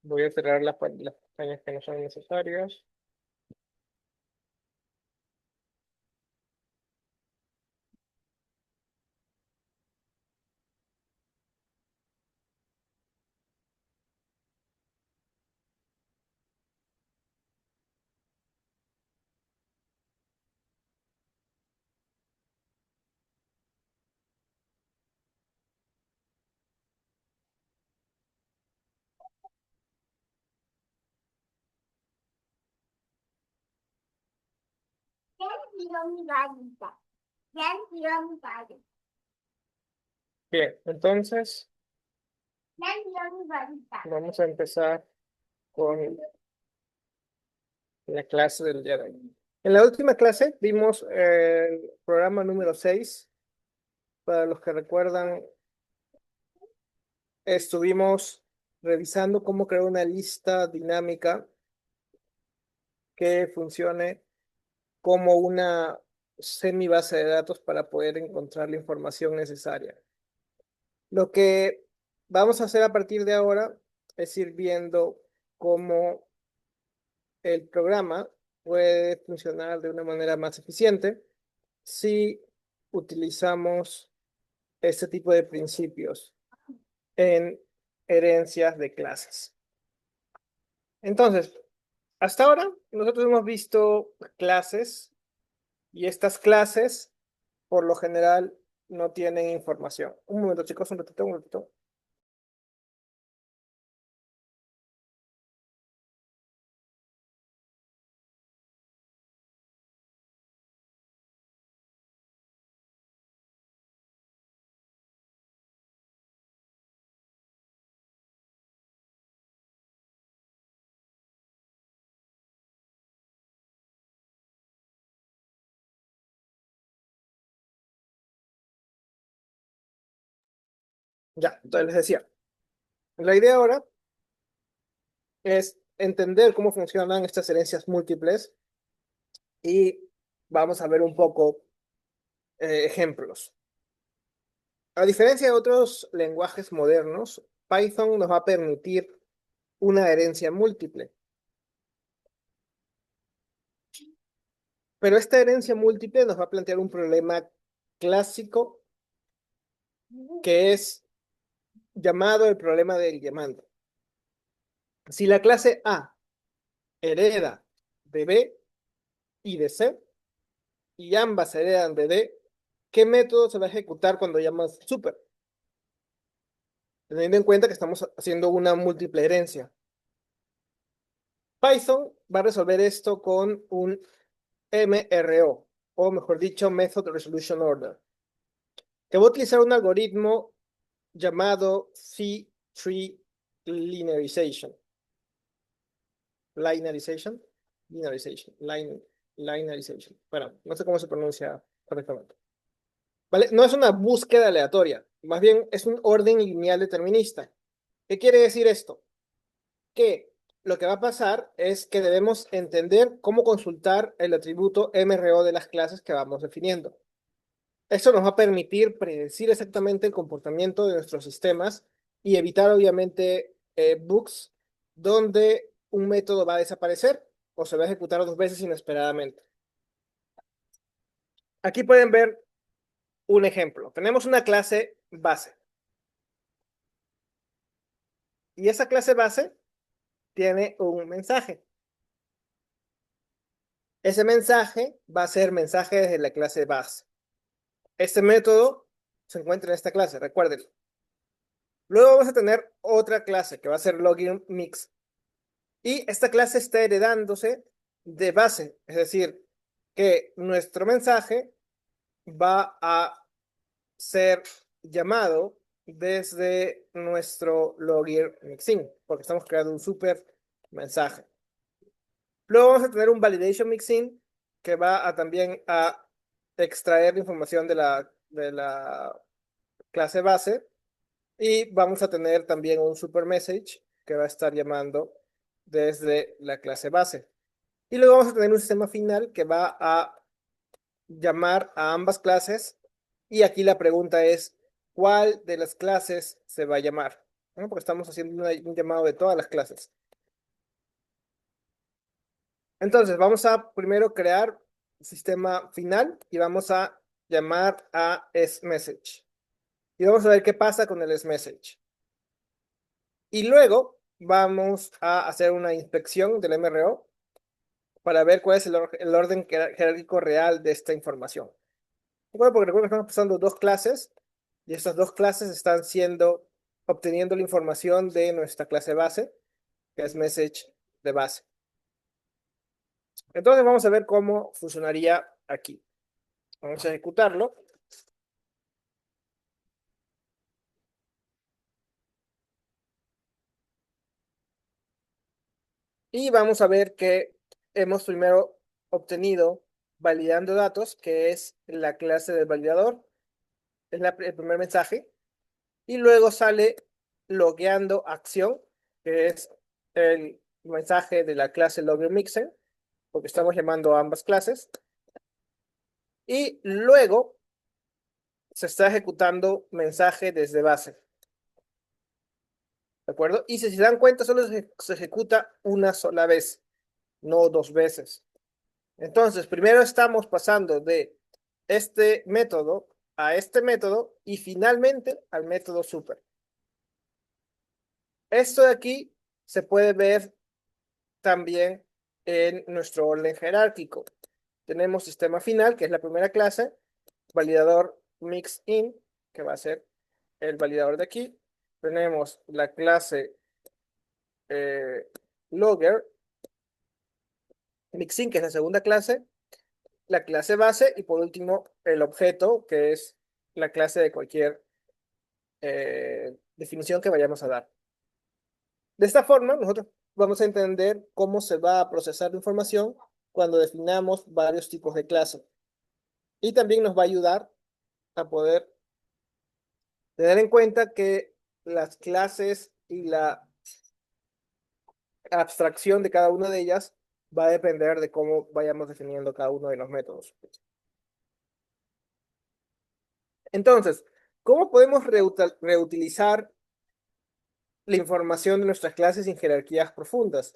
Voy a cerrar las pestañas que no son necesarias. Bien, entonces vamos a empezar con la clase del día de hoy. En la última clase vimos el programa número 6. Para los que recuerdan, estuvimos revisando cómo crear una lista dinámica que funcione como una semi base de datos para poder encontrar la información necesaria. Lo que vamos a hacer a partir de ahora es ir viendo cómo el programa puede funcionar de una manera más eficiente si utilizamos este tipo de principios en herencias de clases. Entonces, hasta ahora nosotros hemos visto clases y estas clases por lo general no tienen información. Un momento, chicos, un ratito, un ratito. Ya, entonces les decía, la idea ahora es entender cómo funcionan estas herencias múltiples y vamos a ver un poco ejemplos. A diferencia de otros lenguajes modernos, Python nos va a permitir una herencia múltiple. Pero esta herencia múltiple nos va a plantear un problema clásico que es llamado el problema del llamando. Si la clase A hereda de B y de C, y ambas heredan de D, ¿qué método se va a ejecutar cuando llamas super? Teniendo en cuenta que estamos haciendo una múltiple herencia. Python va a resolver esto con un MRO, o mejor dicho, Method Resolution Order, que va a utilizar un algoritmo llamado C-tree linearization. Linearization. Bueno, no sé cómo se pronuncia correctamente. ¿Vale? No es una búsqueda aleatoria, más bien es un orden lineal determinista. ¿Qué quiere decir esto? Que lo que va a pasar es que debemos entender cómo consultar el atributo MRO de las clases que vamos definiendo. Esto nos va a permitir predecir exactamente el comportamiento de nuestros sistemas y evitar, obviamente, bugs donde un método va a desaparecer o se va a ejecutar 2 veces inesperadamente. Aquí pueden ver un ejemplo. Tenemos una clase base. Y esa clase base tiene un mensaje. Ese mensaje va a ser mensaje desde la clase base. Este método se encuentra en esta clase, recuérdenlo. Luego vamos a tener otra clase que va a ser login mix. Y esta clase está heredándose de base, es decir, que nuestro mensaje va a ser llamado desde nuestro login mixin, porque estamos creando un super mensaje. Luego vamos a tener un validation mixin que va a también a extraer la información de la clase base y vamos a tener también un super message que va a estar llamando desde la clase base. Y luego vamos a tener un sistema final que va a llamar a ambas clases y aquí la pregunta es, ¿cuál de las clases se va a llamar? ¿No? Porque estamos haciendo un llamado de todas las clases. Entonces, vamos a primero crear un sistema final y vamos a llamar a sMessage. Y vamos a ver qué pasa con el sMessage. Y luego vamos a hacer una inspección del MRO para ver cuál es el orden jerárquico real de esta información. Bueno, porque recuerden que estamos pasando dos clases y estas dos clases están obteniendo la información de nuestra clase base, que es message de base. Entonces vamos a ver cómo funcionaría aquí. Vamos a ejecutarlo. Y vamos a ver que hemos primero obtenido validando datos, que es la clase del validador, es el primer mensaje. Y luego sale logueando acción, que es el mensaje de la clase logueMixer, porque estamos llamando a ambas clases. Y luego se está ejecutando mensaje desde base. ¿De acuerdo? Y si se dan cuenta, solo se ejecuta una sola vez, no dos veces. Entonces, primero estamos pasando de este método a este método y finalmente al método super. Esto de aquí se puede ver también en nuestro orden jerárquico. Tenemos sistema final, que es la primera clase, validador mixIn, que va a ser el validador de aquí. Tenemos la clase logger, mixin, que es la segunda clase, la clase base y por último el objeto, que es la clase de cualquier definición que vayamos a dar. De esta forma, nosotros vamos a entender cómo se va a procesar la información cuando definamos varios tipos de clases. Y también nos va a ayudar a poder tener en cuenta que las clases y la abstracción de cada una de ellas va a depender de cómo vayamos definiendo cada uno de los métodos. Entonces, ¿cómo podemos reutilizar la información de nuestras clases sin jerarquías profundas?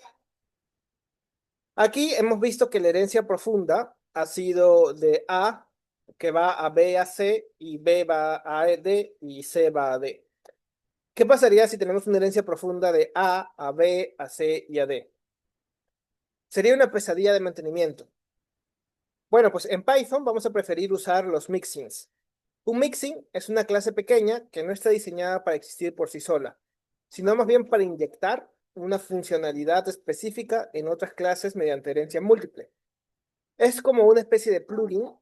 Aquí hemos visto que la herencia profunda ha sido de A, que va a B a C, y B va a D, y C va a D. ¿Qué pasaría si tenemos una herencia profunda de A B, a C y a D? Sería una pesadilla de mantenimiento. Bueno, pues en Python vamos a preferir usar los mixins. Un mixin es una clase pequeña que no está diseñada para existir por sí sola, sino más bien para inyectar una funcionalidad específica en otras clases mediante herencia múltiple. Es como una especie de plugin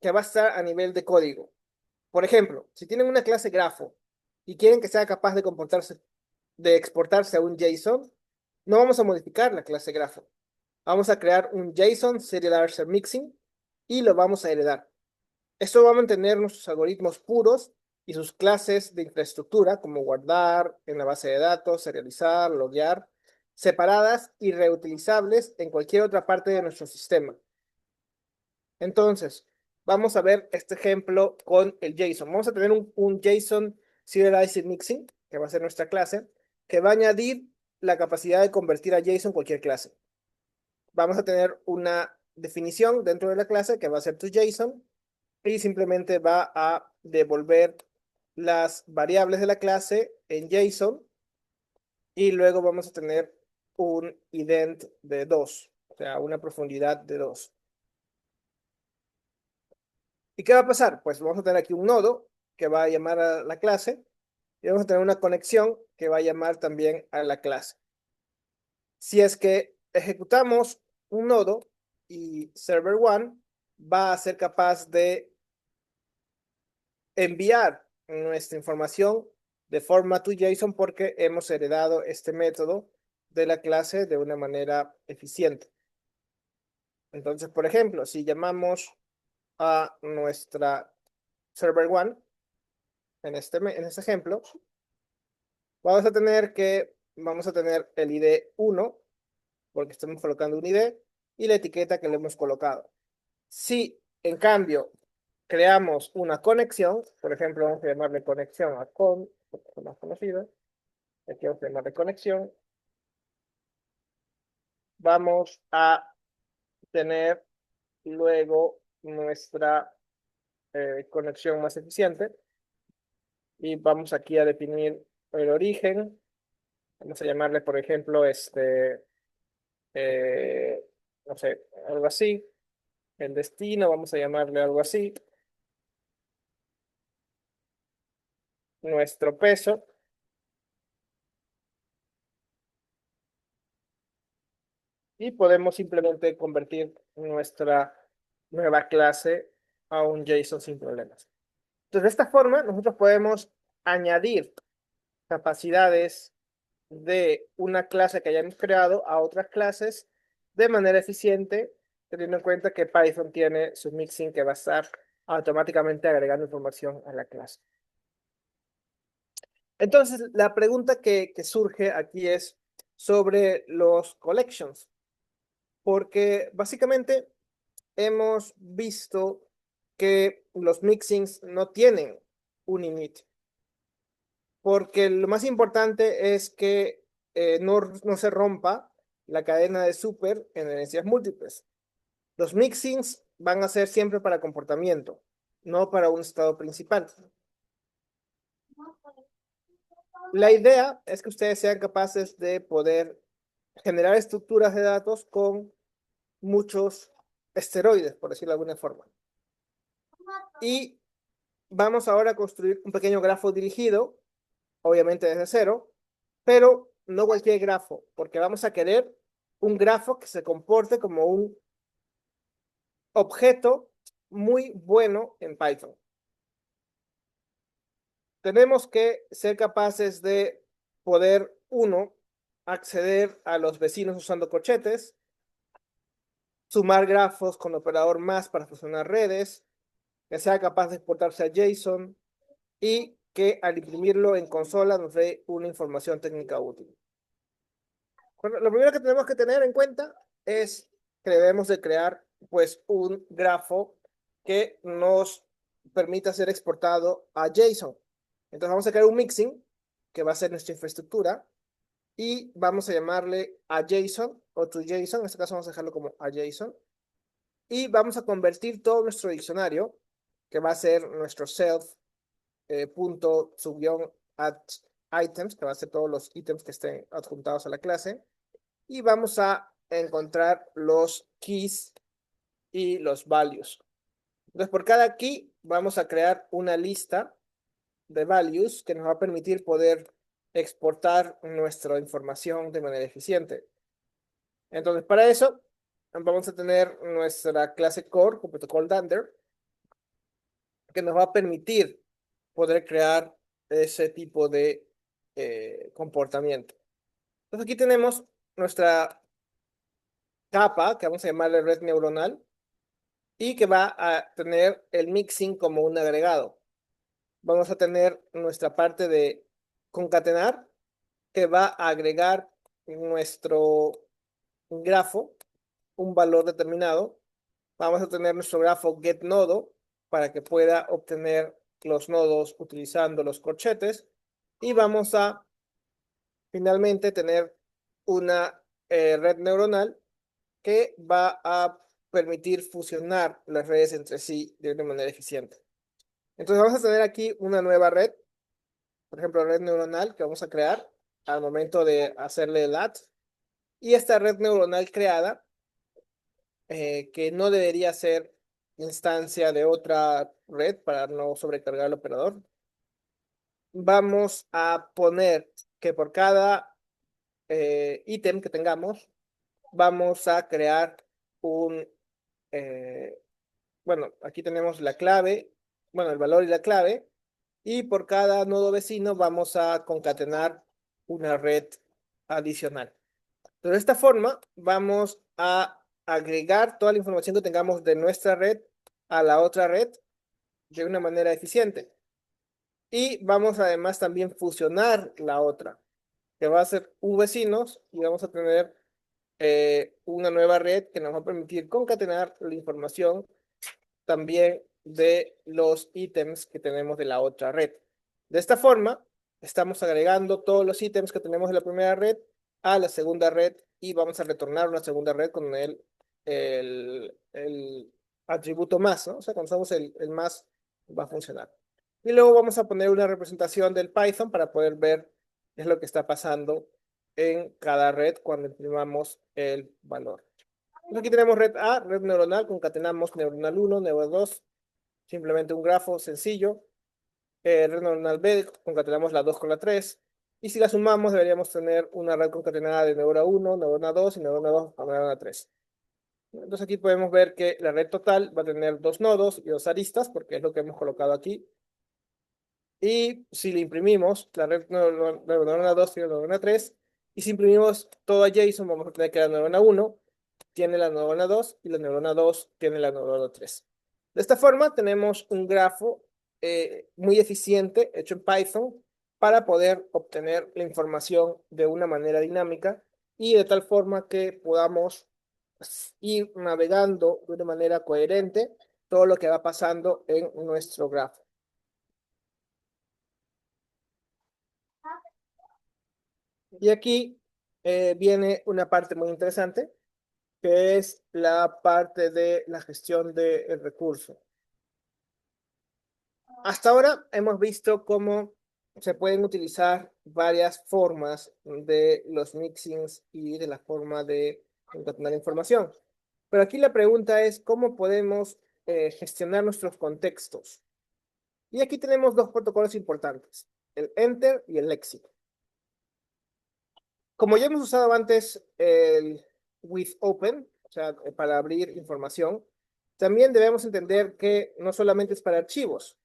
que va a estar a nivel de código. Por ejemplo, si tienen una clase grafo y quieren que sea capaz de exportarse a un JSON, no vamos a modificar la clase grafo. Vamos a crear un JSON Serial Archer Mixing y lo vamos a heredar. Esto va a mantener nuestros algoritmos puros y sus clases de infraestructura, como guardar en la base de datos, serializar, loguear, separadas y reutilizables en cualquier otra parte de nuestro sistema. Entonces, vamos a ver este ejemplo con el JSON. Vamos a tener un JSON Serialized Mixing, que va a ser nuestra clase, que va a añadir la capacidad de convertir a JSON cualquier clase. Vamos a tener una definición dentro de la clase que va a ser tu JSON y simplemente va a devolver las variables de la clase en JSON y luego vamos a tener un ident de 2, o sea, una profundidad de 2. ¿Y qué va a pasar? Pues vamos a tener aquí un nodo que va a llamar a la clase y vamos a tener una conexión que va a llamar también a la clase. Si es que ejecutamos un nodo y server 1 va a ser capaz de enviar nuestra información de forma to JSON porque hemos heredado este método de la clase de una manera eficiente. Entonces, por ejemplo, si llamamos a nuestra server 1 en este ejemplo, vamos a tener el ID 1 porque estamos colocando un ID y la etiqueta que le hemos colocado. Si, en cambio, creamos una conexión, por ejemplo, vamos a llamarle conexión a con, porque es más conocida. Aquí vamos a llamarle conexión. vamos a tener luego nuestra conexión más eficiente. Y vamos aquí a definir el origen. Vamos a llamarle, por ejemplo, eh, no sé, algo así. El destino, vamos a llamarle algo así. Nuestro peso. Y podemos simplemente convertir nuestra nueva clase a un JSON sin problemas. Entonces, de esta forma, nosotros podemos añadir capacidades de una clase que hayamos creado a otras clases de manera eficiente, teniendo en cuenta que Python tiene su mixin que va a estar automáticamente agregando información a la clase. Entonces, la pregunta que surge aquí es sobre los collections, porque básicamente hemos visto que los mixins no tienen un init, porque lo más importante es que no se rompa la cadena de super en herencias múltiples. Los mixins van a ser siempre para comportamiento, no para un estado principal. La idea es que ustedes sean capaces de poder generar estructuras de datos con muchos esteroides, por decirlo de alguna forma. Y vamos ahora a construir un pequeño grafo dirigido, obviamente desde cero, pero no cualquier grafo, porque vamos a querer un grafo que se comporte como un objeto muy bueno en Python. Tenemos que ser capaces de poder, uno, acceder a los vecinos usando corchetes, sumar grafos con operador más para fusionar redes, que sea capaz de exportarse a JSON y que al imprimirlo en consola nos dé una información técnica útil. Bueno, lo primero que tenemos que tener en cuenta es que debemos de crear pues un grafo que nos permita ser exportado a JSON. Entonces vamos a crear un mixin que va a ser nuestra infraestructura y vamos a llamarle a JSON o to JSON. En este caso vamos a dejarlo como a JSON y vamos a convertir todo nuestro diccionario que va a ser nuestro self punto subguión add items, que va a ser todos los ítems que estén adjuntados a la clase. Y vamos a encontrar los keys y los values. Entonces, por cada key vamos a crear una lista de values que nos va a permitir poder exportar nuestra información de manera eficiente. Entonces, para eso, vamos a tener nuestra clase core, con protocol Dunder, que nos va a permitir poder crear ese tipo de comportamiento. Entonces, aquí tenemos nuestra capa, que vamos a llamarle red neuronal, y que va a tener el mixing como un agregado. Vamos a tener nuestra parte de concatenar, que va a agregar nuestro grafo, un valor determinado. Vamos a tener nuestro grafo getNodo para que pueda obtener los nodos utilizando los corchetes. Y vamos a finalmente tener una red neuronal que va a permitir fusionar las redes entre sí de una manera eficiente. Entonces vamos a tener aquí una nueva red, por ejemplo, red neuronal que vamos a crear al momento de hacerle el add. Y esta red neuronal creada, que no debería ser instancia de otra red para no sobrecargar el operador, vamos a poner que por cada ítem que tengamos, vamos a crear un, bueno, aquí tenemos la clave, bueno, el valor y la clave, y por cada nodo vecino vamos a concatenar una red adicional. De esta forma, vamos a agregar toda la información que tengamos de nuestra red a la otra red de una manera eficiente. Y vamos además también fusionar la otra, que va a ser vecinos, y vamos a tener una nueva red que nos va a permitir concatenar la información también de los ítems que tenemos de la otra red. De esta forma, estamos agregando todos los ítems que tenemos de la primera red a la segunda red y vamos a retornar una segunda red con el atributo más, ¿no? O sea, cuando usamos el más va a funcionar. Y luego vamos a poner una representación del Python para poder ver qué es lo que está pasando en cada red cuando imprimamos el valor. Entonces aquí tenemos red A, red neuronal, concatenamos neuronal 1, neuronal 2, simplemente un grafo sencillo. Red neuronal B, concatenamos la 2 con la 3. Y si la sumamos, deberíamos tener una red concatenada de neurona 1, neurona 2 y neurona 2 con neurona 3. Entonces aquí podemos ver que la red total va a tener 2 nodos y 2 aristas, porque es lo que hemos colocado aquí. Y si le imprimimos la red neurona 2 y la neurona 3, y si imprimimos todo a JSON, vamos a tener que la neurona 1 tiene la neurona 2 y la neurona 2 tiene la neurona 3. De esta forma tenemos un grafo muy eficiente hecho en Python para poder obtener la información de una manera dinámica y de tal forma que podamos ir navegando de una manera coherente todo lo que va pasando en nuestro grafo. Y aquí viene una parte muy interesante, que es la parte de la gestión del recurso. Hasta ahora hemos visto cómo se pueden utilizar varias formas de los mixins y de la forma de concatenar información. Pero aquí la pregunta es cómo podemos gestionar nuestros contextos. Y aquí tenemos dos protocolos importantes, el enter y el exit. Como ya hemos usado antes el with open, o sea, para abrir información, también debemos entender que no solamente es para archivos,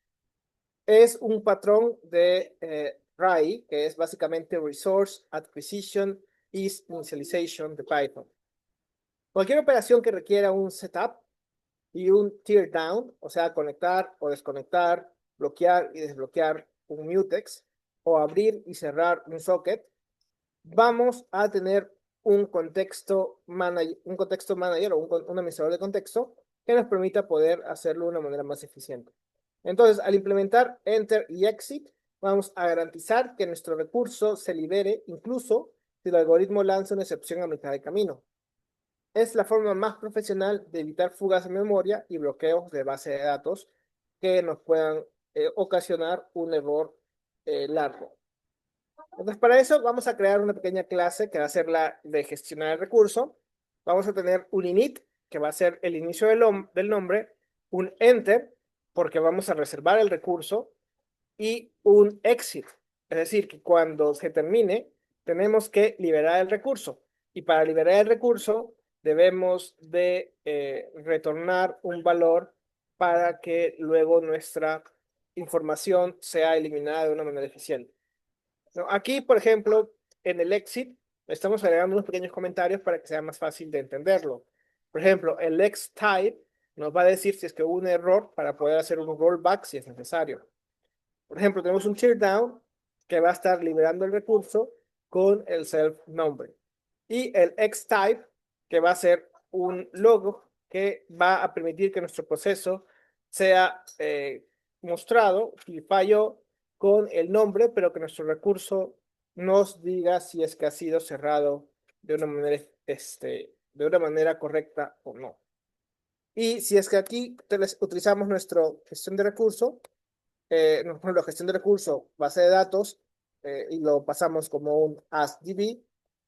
es un patrón de RAI, que es básicamente Resource Acquisition is Initialization de Python. Cualquier operación que requiera un setup y un tear down, o sea, conectar o desconectar, bloquear y desbloquear un mutex, o abrir y cerrar un socket, vamos a tener un contexto manager o un administrador de contexto que nos permita poder hacerlo de una manera más eficiente. Entonces, al implementar enter y exit, vamos a garantizar que nuestro recurso se libere incluso si el algoritmo lanza una excepción a mitad de camino. Es la forma más profesional de evitar fugas de memoria y bloqueos de base de datos que nos puedan ocasionar un error largo. Entonces, para eso vamos a crear una pequeña clase que va a ser la de gestionar el recurso. Vamos a tener un init, que va a ser el inicio del nombre, un enter, porque vamos a reservar el recurso, y un exit. Es decir, que cuando se termine, tenemos que liberar el recurso. Y para liberar el recurso, debemos de retornar un valor para que luego nuestra información sea eliminada de una manera eficiente. ¿No? Aquí, por ejemplo, en el exit, estamos agregando unos pequeños comentarios para que sea más fácil de entenderlo. Por ejemplo, el xtype nos va a decir si es que hubo un error para poder hacer un rollback si es necesario. Por ejemplo, tenemos un teardown que va a estar liberando el recurso con el self nombre. Y el xtype que va a ser un logo que va a permitir que nuestro proceso sea mostrado y falló con el nombre, pero que nuestro recurso nos diga si es que ha sido cerrado de una manera, de una manera correcta o no. Y si es que aquí utilizamos nuestra gestión de recurso, por ejemplo, gestión de recurso, base de datos, y lo pasamos como un AskDB,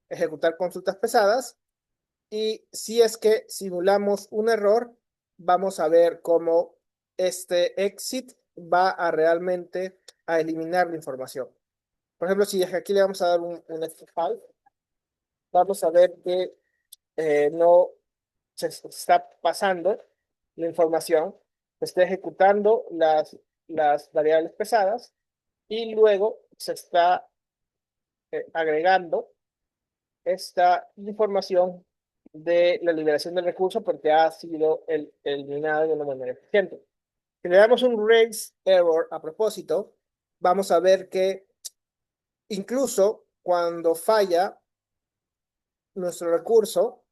ejecutar consultas pesadas, y si es que simulamos un error, vamos a ver cómo este exit va a realmente a eliminar la información. Por ejemplo, si aquí le vamos a dar un F5, vamos a ver que no se está pasando la información, se está ejecutando las variables pesadas y luego se está agregando esta información de la liberación del recurso porque ha sido eliminado de una manera eficiente. Si le damos un raise error a propósito, vamos a ver que incluso cuando falla nuestro recurso,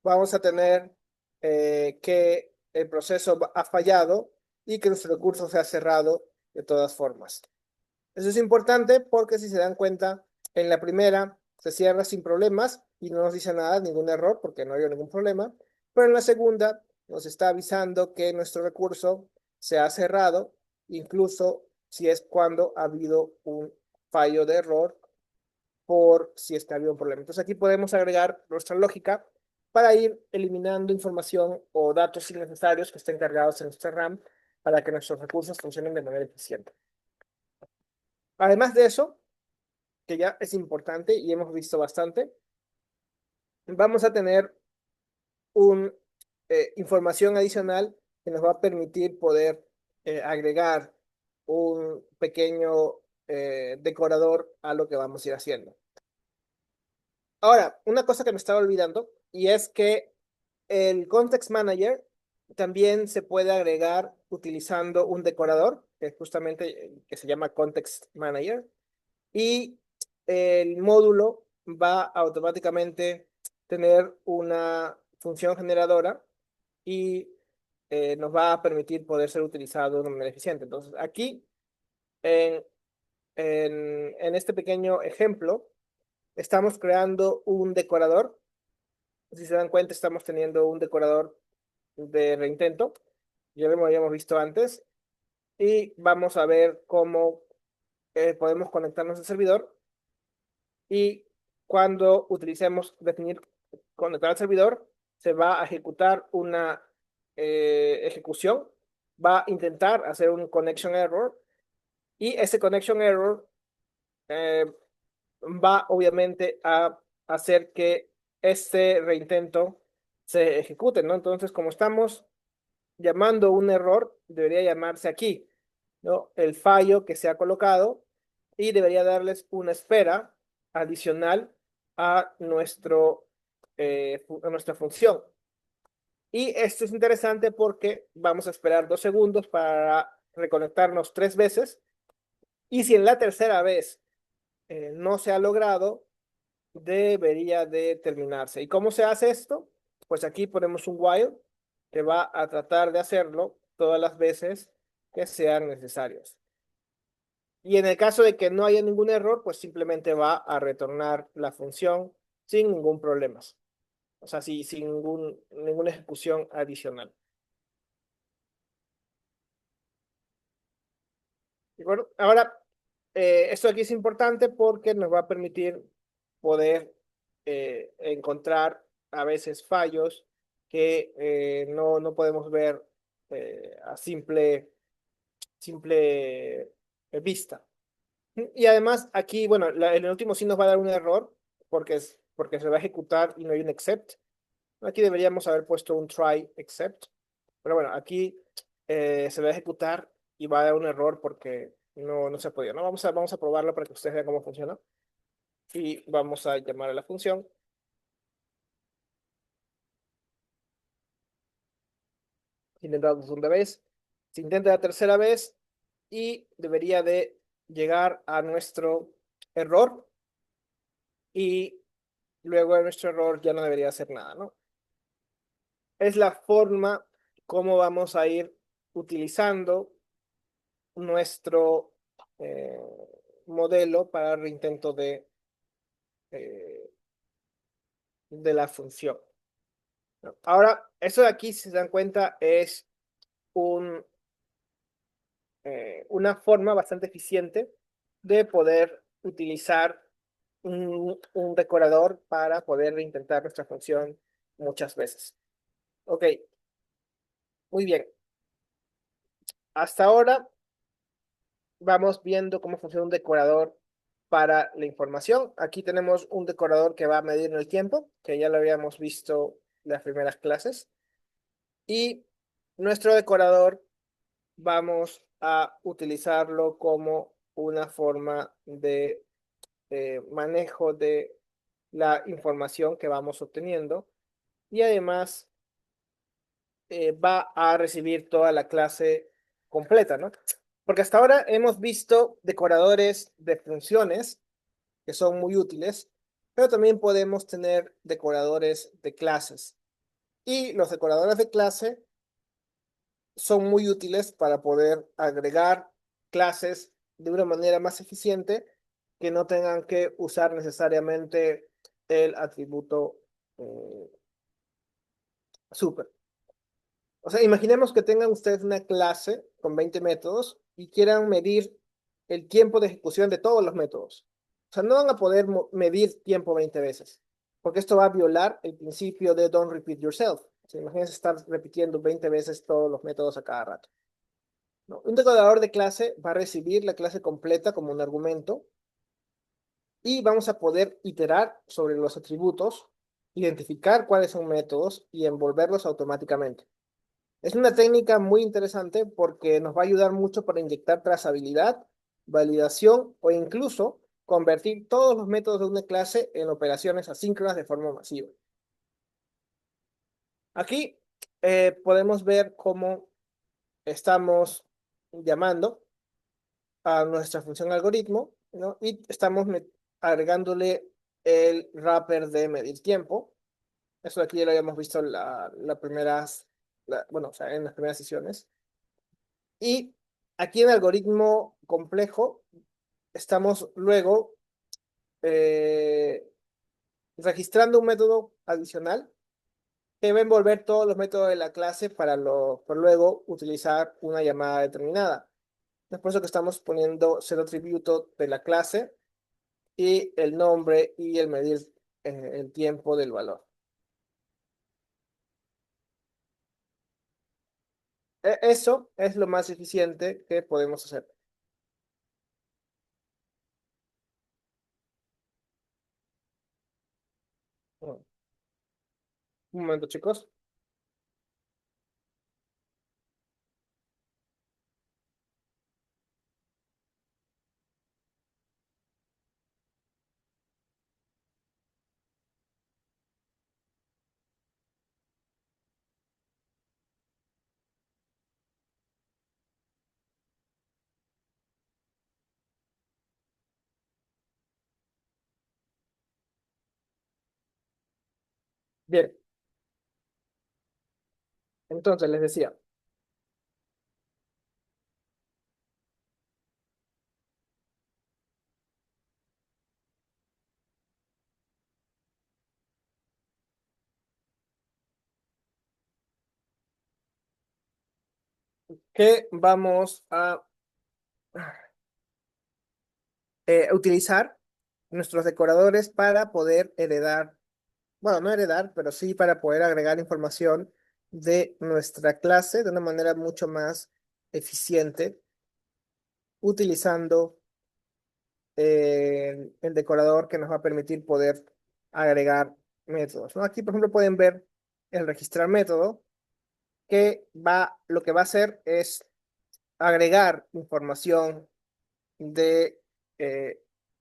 vamos a tener que el proceso ha fallado y que nuestro recurso se ha cerrado de todas formas. Eso es importante porque si se dan cuenta, en la primera se cierra sin problemas y no nos dice nada, ningún error, porque no había ningún problema. Pero en la segunda nos está avisando que nuestro recurso se ha cerrado, incluso si es cuando ha habido un fallo de error por si es que había un problema. Entonces aquí podemos agregar nuestra lógica para ir eliminando información o datos innecesarios que estén cargados en nuestra RAM para que nuestros recursos funcionen de manera eficiente. Además de eso, que ya es importante y hemos visto bastante, vamos a tener una información adicional que nos va a permitir poder agregar un pequeño decorador a lo que vamos a ir haciendo. Ahora, una cosa que me estaba olvidando y es que el Context Manager también se puede agregar utilizando un decorador, que es justamente que se llama Context Manager, y el módulo va a automáticamente tener una función generadora y nos va a permitir poder ser utilizado de una manera eficiente. Entonces, aquí en, en este pequeño ejemplo, estamos creando un decorador. Si se dan cuenta, estamos teniendo un decorador de reintento. Ya lo habíamos visto antes. Y vamos a ver cómo podemos conectarnos al servidor. Y cuando utilicemos definir conectar al servidor, se va a ejecutar una ejecución. Va a intentar hacer un connection error. Y ese connection error eh, va obviamente a hacer que este reintento se ejecute, ¿no? Entonces, como estamos llamando un error, debería llamarse aquí, ¿no? El fallo que se ha colocado y debería darles una espera adicional a, a nuestra función. Y esto es interesante porque vamos a esperar 2 segundos para reconectarnos 3 veces. Y si en la tercera vez no se ha logrado, debería de terminarse. ¿Y cómo se hace esto? Pues aquí ponemos un while que va a tratar de hacerlo todas las veces que sean necesarios. Y en el caso de que no haya ningún error, pues simplemente va a retornar la función sin ningún problema. O sea, sin ninguna ejecución adicional. ¿De acuerdo? Ahora, esto aquí es importante porque nos va a permitir poder encontrar a veces fallos que no podemos ver a simple vista. Y además aquí, bueno, el último sí nos va a dar un error porque se va a ejecutar y no hay un except. Aquí deberíamos haber puesto un try except. Pero bueno, aquí se va a ejecutar y va a dar un error porque no se ha podido, ¿no? Vamos a probarlo para que ustedes vean cómo funciona. Y vamos a llamar a la función. Intentamos segunda vez. Se intenta la tercera vez y debería de llegar a nuestro error. Y luego de nuestro error ya no debería hacer nada, ¿no? Es la forma como vamos a ir utilizando nuestro eh, modelo para el reintento eh, de la función. Ahora, eso de aquí, si se dan cuenta, es una forma bastante eficiente de poder utilizar un decorador para poder reintentar nuestra función muchas veces. Ok, muy bien. Hasta ahora vamos viendo cómo funciona un decorador para la información. Aquí tenemos un decorador que va a medir en el tiempo, que ya lo habíamos visto en las primeras clases. Y nuestro decorador vamos a utilizarlo como una forma de manejo de la información que vamos obteniendo. Y además va a recibir toda la clase completa, ¿no? Porque hasta ahora hemos visto decoradores de funciones que son muy útiles, pero también podemos tener decoradores de clases. Y los decoradores de clase son muy útiles para poder agregar clases de una manera más eficiente que no tengan que usar necesariamente el atributo super. O sea, imaginemos que tengan ustedes una clase con 20 métodos y quieran medir el tiempo de ejecución de todos los métodos. O sea, no van a poder medir tiempo 20 veces, porque esto va a violar el principio de don't repeat yourself. O sea, imagínense estar repitiendo 20 veces todos los métodos a cada rato, ¿no? Un declarador de clase va a recibir la clase completa como un argumento y vamos a poder iterar sobre los atributos, identificar cuáles son métodos y envolverlos automáticamente. Es una técnica muy interesante porque nos va a ayudar mucho para inyectar trazabilidad, validación o incluso convertir todos los métodos de una clase en operaciones asíncronas de forma masiva. Aquí podemos ver cómo estamos llamando a nuestra función algoritmo, ¿no? Y estamos agregándole el wrapper de medir tiempo. Eso aquí ya lo habíamos visto bueno, o sea, en las primeras sesiones. Y aquí en algoritmo complejo estamos luego eh, registrando un método adicional que va a envolver todos los métodos de la clase por luego utilizar una llamada determinada. Es por eso que estamos poniendo cero atributo de la clase y el nombre y el medir el tiempo del valor. Eso es lo más eficiente que podemos hacer. Bueno, un momento, chicos. Bien, entonces les decía, que vamos a utilizar nuestros decoradores para poder heredar, bueno, no heredar, pero sí para poder agregar información de nuestra clase de una manera mucho más eficiente, utilizando el decorador que nos va a permitir poder agregar métodos, ¿no? Aquí, por ejemplo, pueden ver el registrar método, lo que va a hacer es agregar información de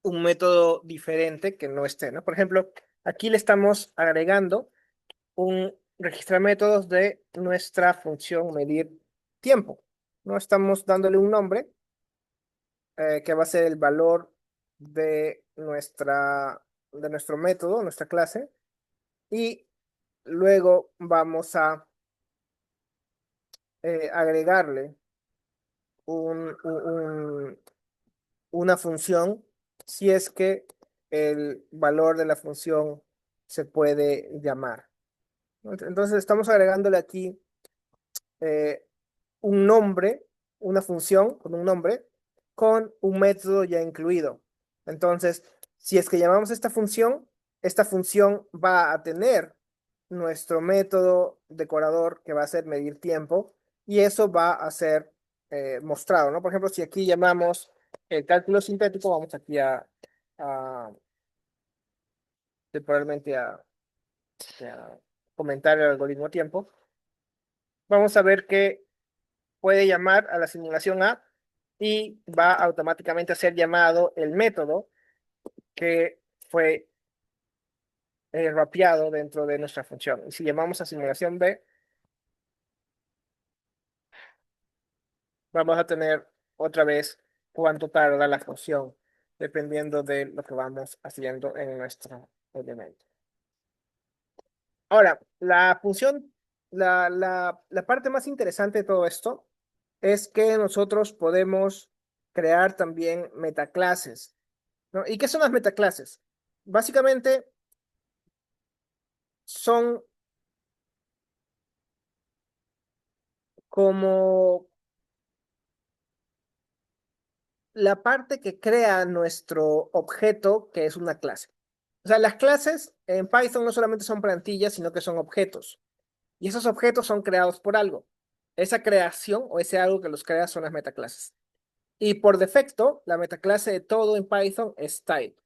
un método diferente que no esté, ¿no? Por ejemplo, aquí le estamos agregando un registrar métodos de nuestra función medir tiempo, ¿no? Estamos dándole un nombre que va a ser el valor de nuestro método, nuestra clase, y luego vamos a agregarle un, una función si es que el valor de la función se puede llamar. Entonces estamos agregándole aquí eh, un nombre, una función con un nombre, con un método ya incluido. Entonces, si es que llamamos esta función va a tener nuestro método decorador que va a ser medir tiempo y eso va a ser mostrado, ¿no? Por ejemplo, si aquí llamamos el cálculo sintético, vamos aquí a temporalmente a comentar el algoritmo tiempo, vamos a ver que puede llamar a la simulación A y va automáticamente a ser llamado el método que fue rapeado dentro de nuestra función. Y si llamamos a simulación B, vamos a tener otra vez cuánto tarda la función, dependiendo de lo que vamos haciendo en nuestro elemento. Ahora, la parte más interesante de todo esto es que nosotros podemos crear también metaclases. ¿no? ¿Y qué son las metaclases? Básicamente son como la parte que crea nuestro objeto, que es una clase. O sea, las clases en Python no solamente son plantillas, sino que son objetos. Y esos objetos son creados por algo. Esa creación o ese algo que los crea son las metaclases. Y por defecto, la metaclase de todo en Python es type.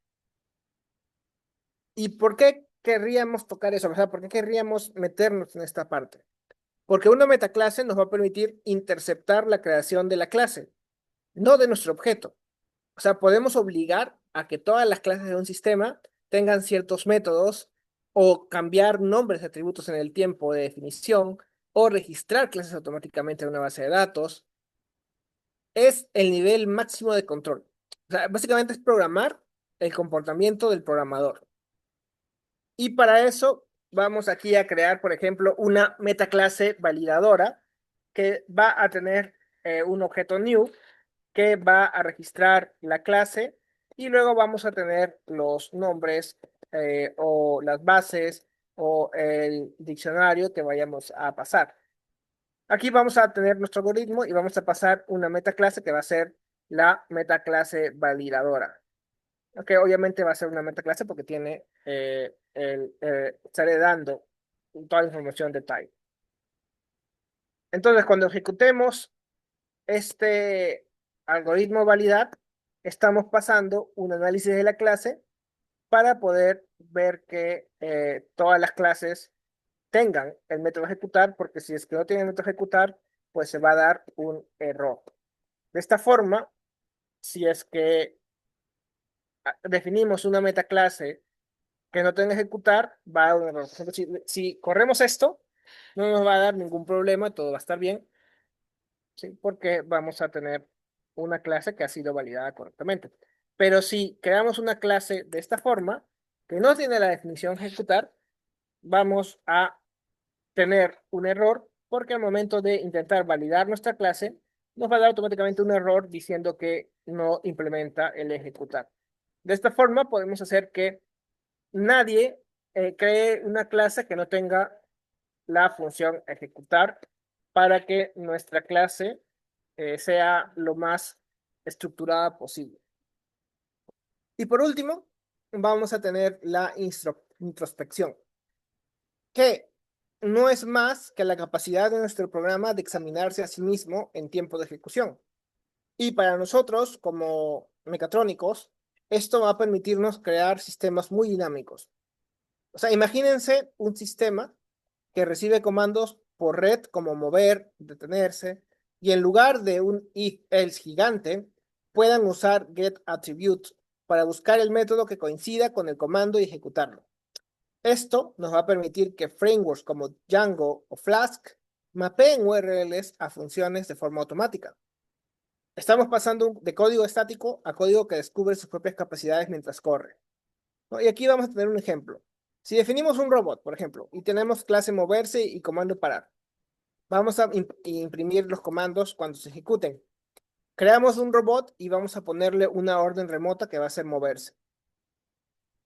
¿Y por qué querríamos tocar eso? O sea, ¿por qué querríamos meternos en esta parte? Porque una metaclase nos va a permitir interceptar la creación de la clase, no de nuestro objeto. O sea, podemos obligar a que todas las clases de un sistema tengan ciertos métodos o cambiar nombres de atributos en el tiempo de definición o registrar clases automáticamente en una base de datos. Es el nivel máximo de control. O sea, básicamente es programar el comportamiento del programador. Y para eso vamos aquí a crear, por ejemplo, una metaclase validadora que va a tener un objeto new que va a registrar la clase y luego vamos a tener los nombres o las bases o el diccionario que vayamos a pasar. Aquí vamos a tener nuestro algoritmo y vamos a pasar una metaclase que va a ser la metaclase validadora. Que obviamente va a ser una metaclase porque tiene estaré dando toda la información de type. Entonces, cuando ejecutemos este algoritmo validar, estamos pasando un análisis de la clase para poder ver que todas las clases tengan el método ejecutar, porque si es que no tienen el método ejecutar, pues se va a dar un error. De esta forma, si es que definimos una metaclase que no tenga ejecutar, va a dar un error. Por ejemplo, si corremos esto, no nos va a dar ningún problema, todo va a estar bien, ¿sí? Porque vamos a tener una clase que ha sido validada correctamente. Pero si creamos una clase de esta forma, que no tiene la definición ejecutar, vamos a tener un error porque al momento de intentar validar nuestra clase, nos va a dar automáticamente un error diciendo que no implementa el ejecutar. De esta forma podemos hacer que nadie cree una clase que no tenga la función ejecutar para que nuestra clase sea lo más estructurada posible. Y por último, vamos a tener la introspección, que no es más que la capacidad de nuestro programa de examinarse a sí mismo en tiempo de ejecución. Y para nosotros, como mecatrónicos, esto va a permitirnos crear sistemas muy dinámicos. O sea, imagínense un sistema que recibe comandos por red como mover, detenerse, y en lugar de un if-else gigante, puedan usar getAttribute para buscar el método que coincida con el comando y ejecutarlo. Esto nos va a permitir que frameworks como Django o Flask mapeen URLs a funciones de forma automática. Estamos pasando de código estático a código que descubre sus propias capacidades mientras corre, ¿no? Y aquí vamos a tener un ejemplo. Si definimos un robot, por ejemplo, y tenemos clase moverse y comando parar, vamos a imprimir los comandos cuando se ejecuten. Creamos un robot y vamos a ponerle una orden remota que va a ser moverse.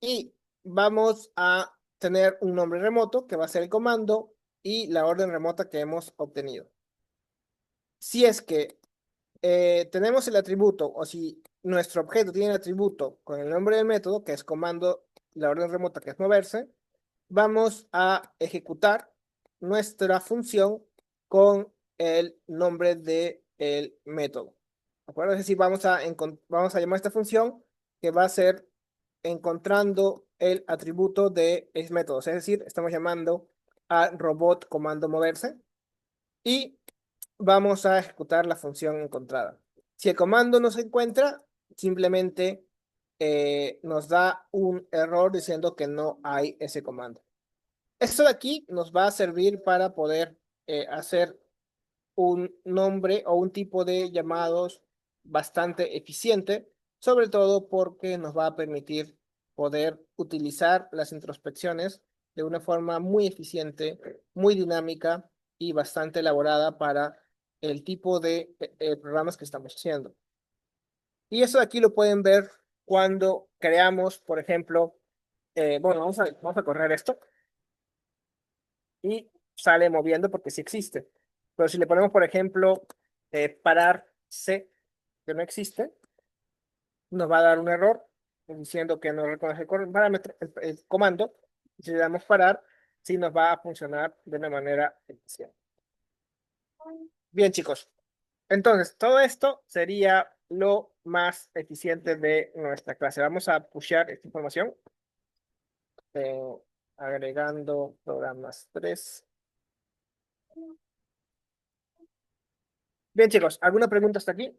Y vamos a tener un nombre remoto que va a ser el comando y la orden remota que hemos obtenido. Si es que tenemos el atributo o si nuestro objeto tiene el atributo con el nombre del método, que es comando, la orden remota que es moverse, vamos a ejecutar nuestra función con el nombre del método. ¿De acuerdo? Es decir, vamos a llamar esta función que va a ser encontrando el atributo de ese método. Es decir, estamos llamando a robot comando moverse y vamos a ejecutar la función encontrada. Si el comando no se encuentra, simplemente nos da un error diciendo que no hay ese comando. Esto de aquí nos va a servir para poder hacer un nombre o un tipo de llamados bastante eficiente, sobre todo porque nos va a permitir poder utilizar las introspecciones de una forma muy eficiente, muy dinámica y bastante elaborada para el tipo de programas que estamos haciendo. Y eso de aquí lo pueden ver cuando creamos, por ejemplo, bueno, vamos a correr esto y sale moviendo porque sí existe. Pero si le ponemos, por ejemplo, parar C, que no existe, nos va a dar un error diciendo que no reconoce el parámetro, el comando. Y si le damos parar, sí nos va a funcionar de una manera eficiente. Bien, chicos. Entonces, todo esto sería lo más eficiente de nuestra clase. Vamos a pushear esta información eh, agregando programas 3. Bien, chicos, ¿alguna pregunta hasta aquí?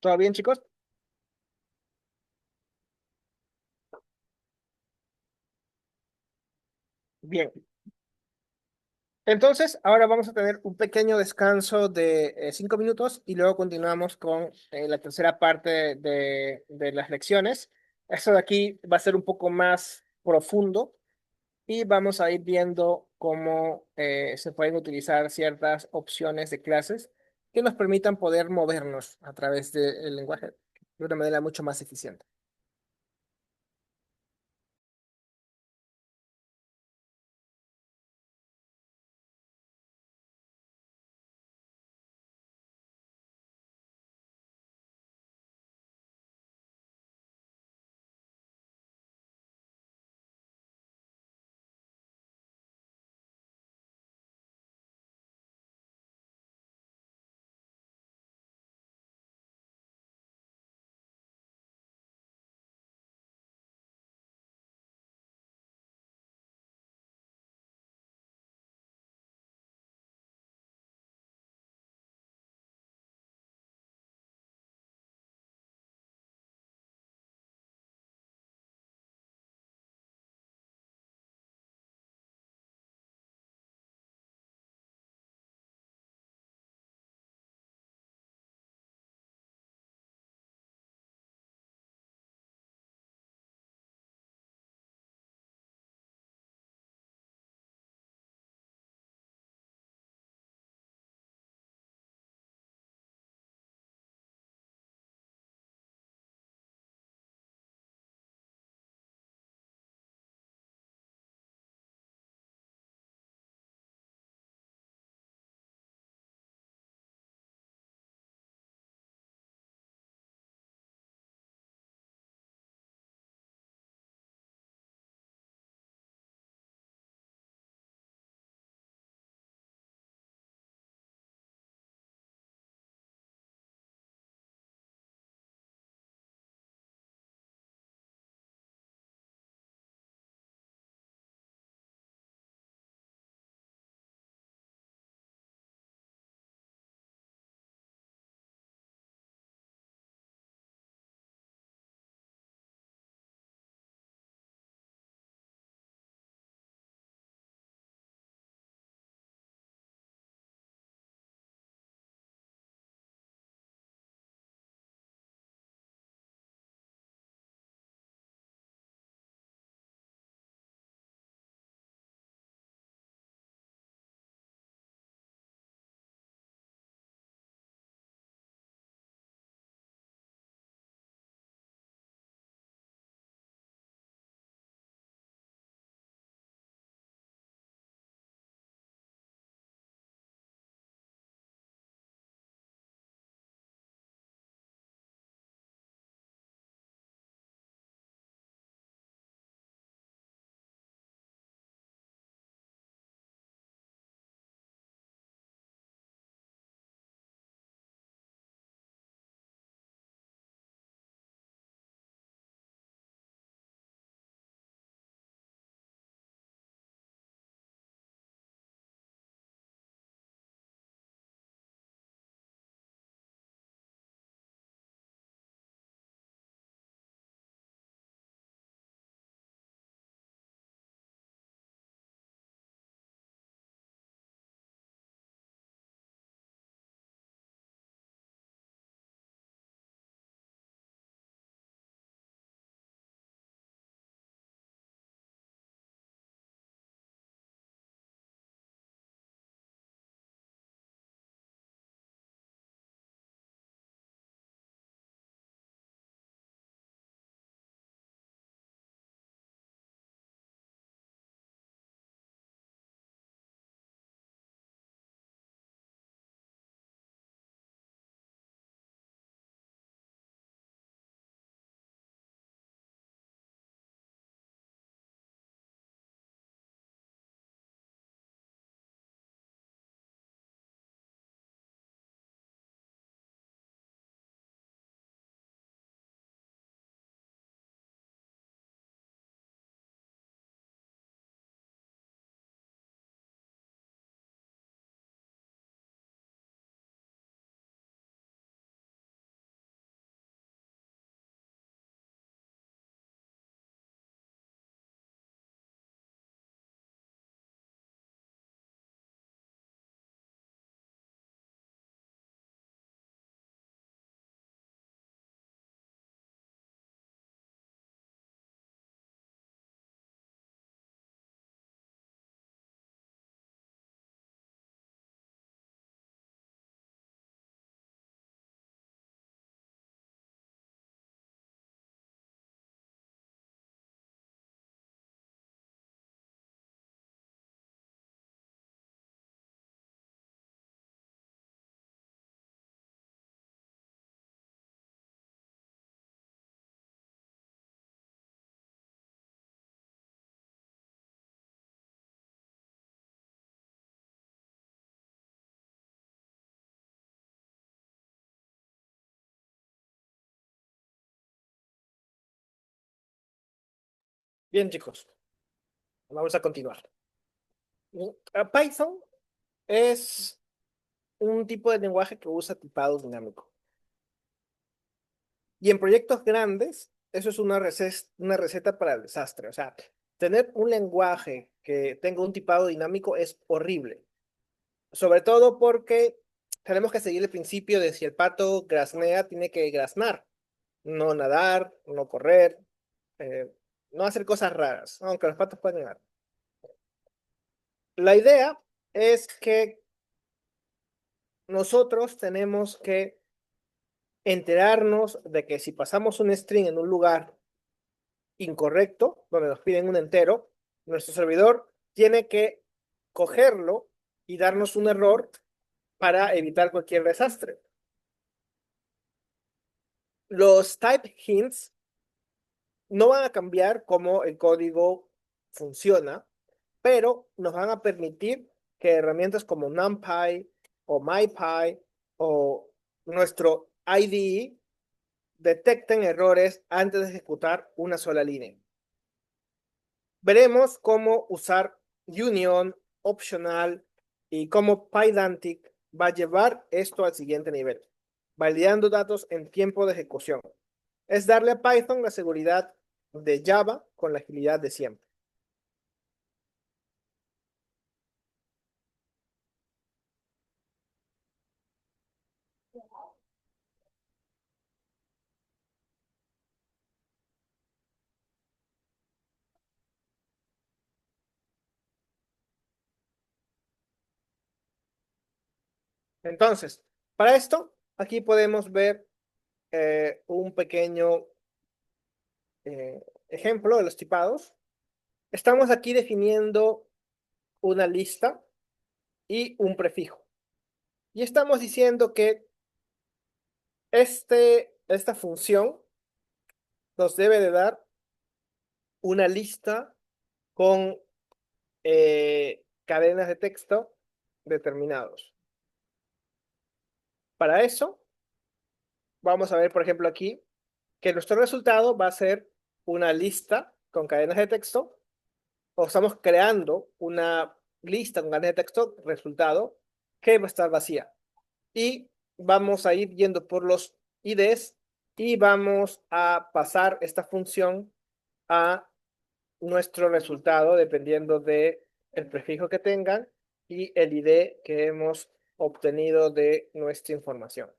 ¿Todo bien, chicos? Bien. Entonces, ahora vamos a tener un pequeño descanso de 5 minutos y luego continuamos con la tercera parte de las lecciones. Esto de aquí va a ser un poco más profundo y vamos a ir viendo cómo se pueden utilizar ciertas opciones de clases que nos permitan poder movernos a través del lenguaje de una manera mucho más eficiente. Bien, chicos, vamos a continuar. Python es un tipo de lenguaje que usa tipado dinámico. Y en proyectos grandes, eso es una receta para el desastre. O sea, tener un lenguaje que tenga un tipado dinámico es horrible. Sobre todo porque tenemos que seguir el principio de si el pato graznea, tiene que graznar. No nadar, no correr, eh, no hacer cosas raras, aunque los patos pueden nadar. La idea es que nosotros tenemos que enterarnos de que si pasamos un string en un lugar incorrecto, donde nos piden un entero, nuestro servidor tiene que cogerlo y darnos un error para evitar cualquier desastre. Los type hints no van a cambiar cómo el código funciona, pero nos van a permitir que herramientas como NumPy o MyPy o nuestro IDE detecten errores antes de ejecutar una sola línea. Veremos cómo usar Union, Optional y cómo Pydantic va a llevar esto al siguiente nivel, validando datos en tiempo de ejecución. Es darle a Python la seguridad de Java con la agilidad de siempre. Entonces, para esto, aquí podemos ver un pequeño ejemplo de los tipados. Estamos aquí definiendo una lista y un prefijo. Y estamos diciendo que esta función nos debe de dar una lista con cadenas de texto determinados. Para eso, vamos a ver, por ejemplo, aquí, que nuestro resultado va a ser una lista con cadenas de texto, o estamos creando una lista con cadenas de texto, resultado, que va a estar vacía. Y vamos a ir yendo por los IDs y vamos a pasar esta función a nuestro resultado dependiendo de el prefijo que tengan y el ID que hemos obtenido de nuestra información.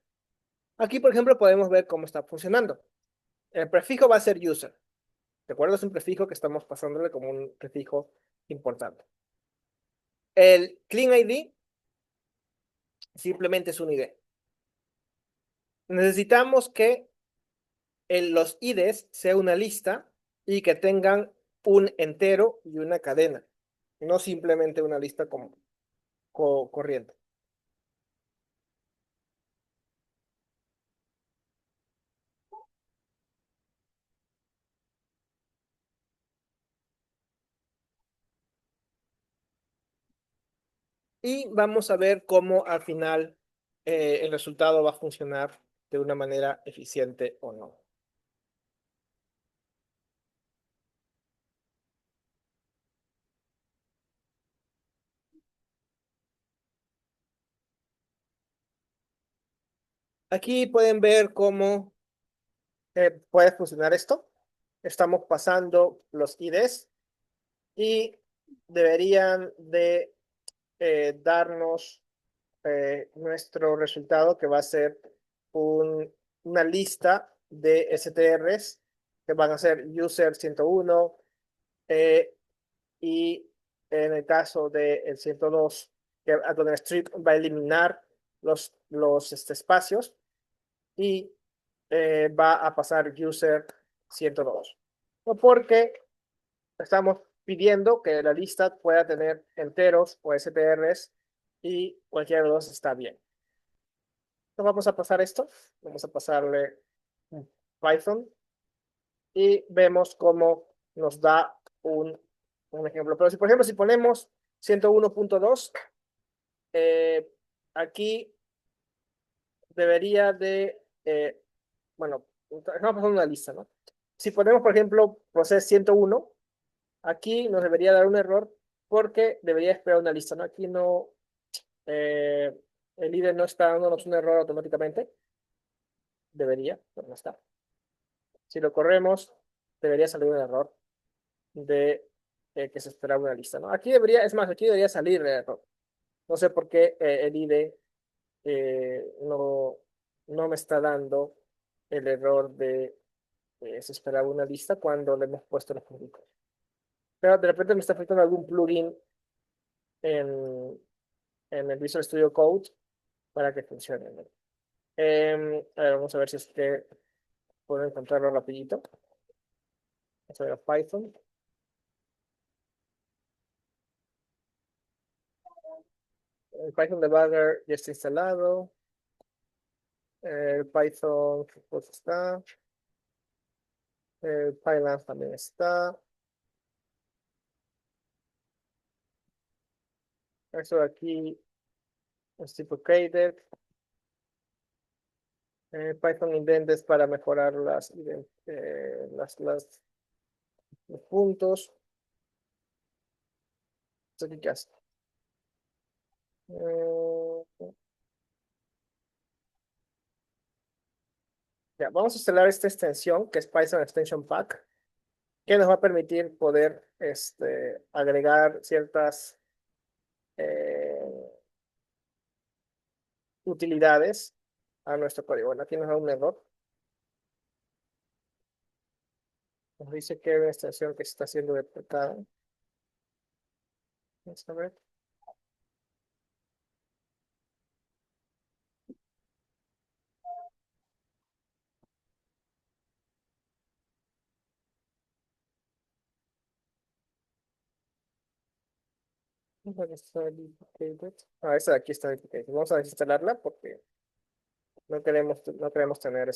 Aquí, por ejemplo, podemos ver cómo está funcionando. El prefijo va a ser user. ¿De acuerdo? Es un prefijo que estamos pasándole como un prefijo importante. El clean ID simplemente es un ID. Necesitamos que los IDs sea una lista y que tengan un entero y una cadena, no simplemente una lista como corriente. Y vamos a ver cómo al final el resultado va a funcionar de una manera eficiente o no. Aquí pueden ver cómo puede funcionar esto. Estamos pasando los IDs y deberían de darnos nuestro resultado, que va a ser una lista de STRs que van a ser user 101 y en el caso del 102, que a donde strip va a eliminar los espacios y va a pasar user 102. Porque estamos pidiendo que la lista pueda tener enteros o STRs y cualquiera de los dos está bien. Entonces vamos a pasar esto, vamos a pasarle un Python y vemos cómo nos da un ejemplo. Pero si, por ejemplo, si ponemos 101.2, aquí debería de, bueno, estamos pasando una lista, ¿no? Si ponemos, por ejemplo, proceso 101, aquí nos debería dar un error porque debería esperar una lista, ¿no? Aquí no, el IDE no está dándonos un error automáticamente. Debería, pero no está. Si lo corremos, debería salir un error de que se esperaba una lista, ¿no? Aquí debería, es más, aquí debería salir el error. No sé por qué el IDE no me está dando el error de se esperaba una lista cuando le hemos puesto los puntos. Pero de repente me está afectando algún plugin en, en el Visual Studio Code para que funcione, ¿no? A ver, vamos a ver si es que puedo encontrarlo rapidito. Vamos a ver a Python. El Python Debugger ya está instalado. El Python pues está. El Pylab también está. Esto de aquí es tipo Created. Python Indent para mejorar los puntos. ¿Esto qué hace? Eh, ya, vamos a instalar esta extensión que es Python Extension Pack, que nos va a permitir poder agregar ciertas eh, utilidades a nuestro código. Bueno, aquí nos da un error. Nos dice que hay una extensión que está siendo deprecada. Vamos a ver. Ah, esta de aquí está deprecated. Vamos a desinstalarla porque no queremos tener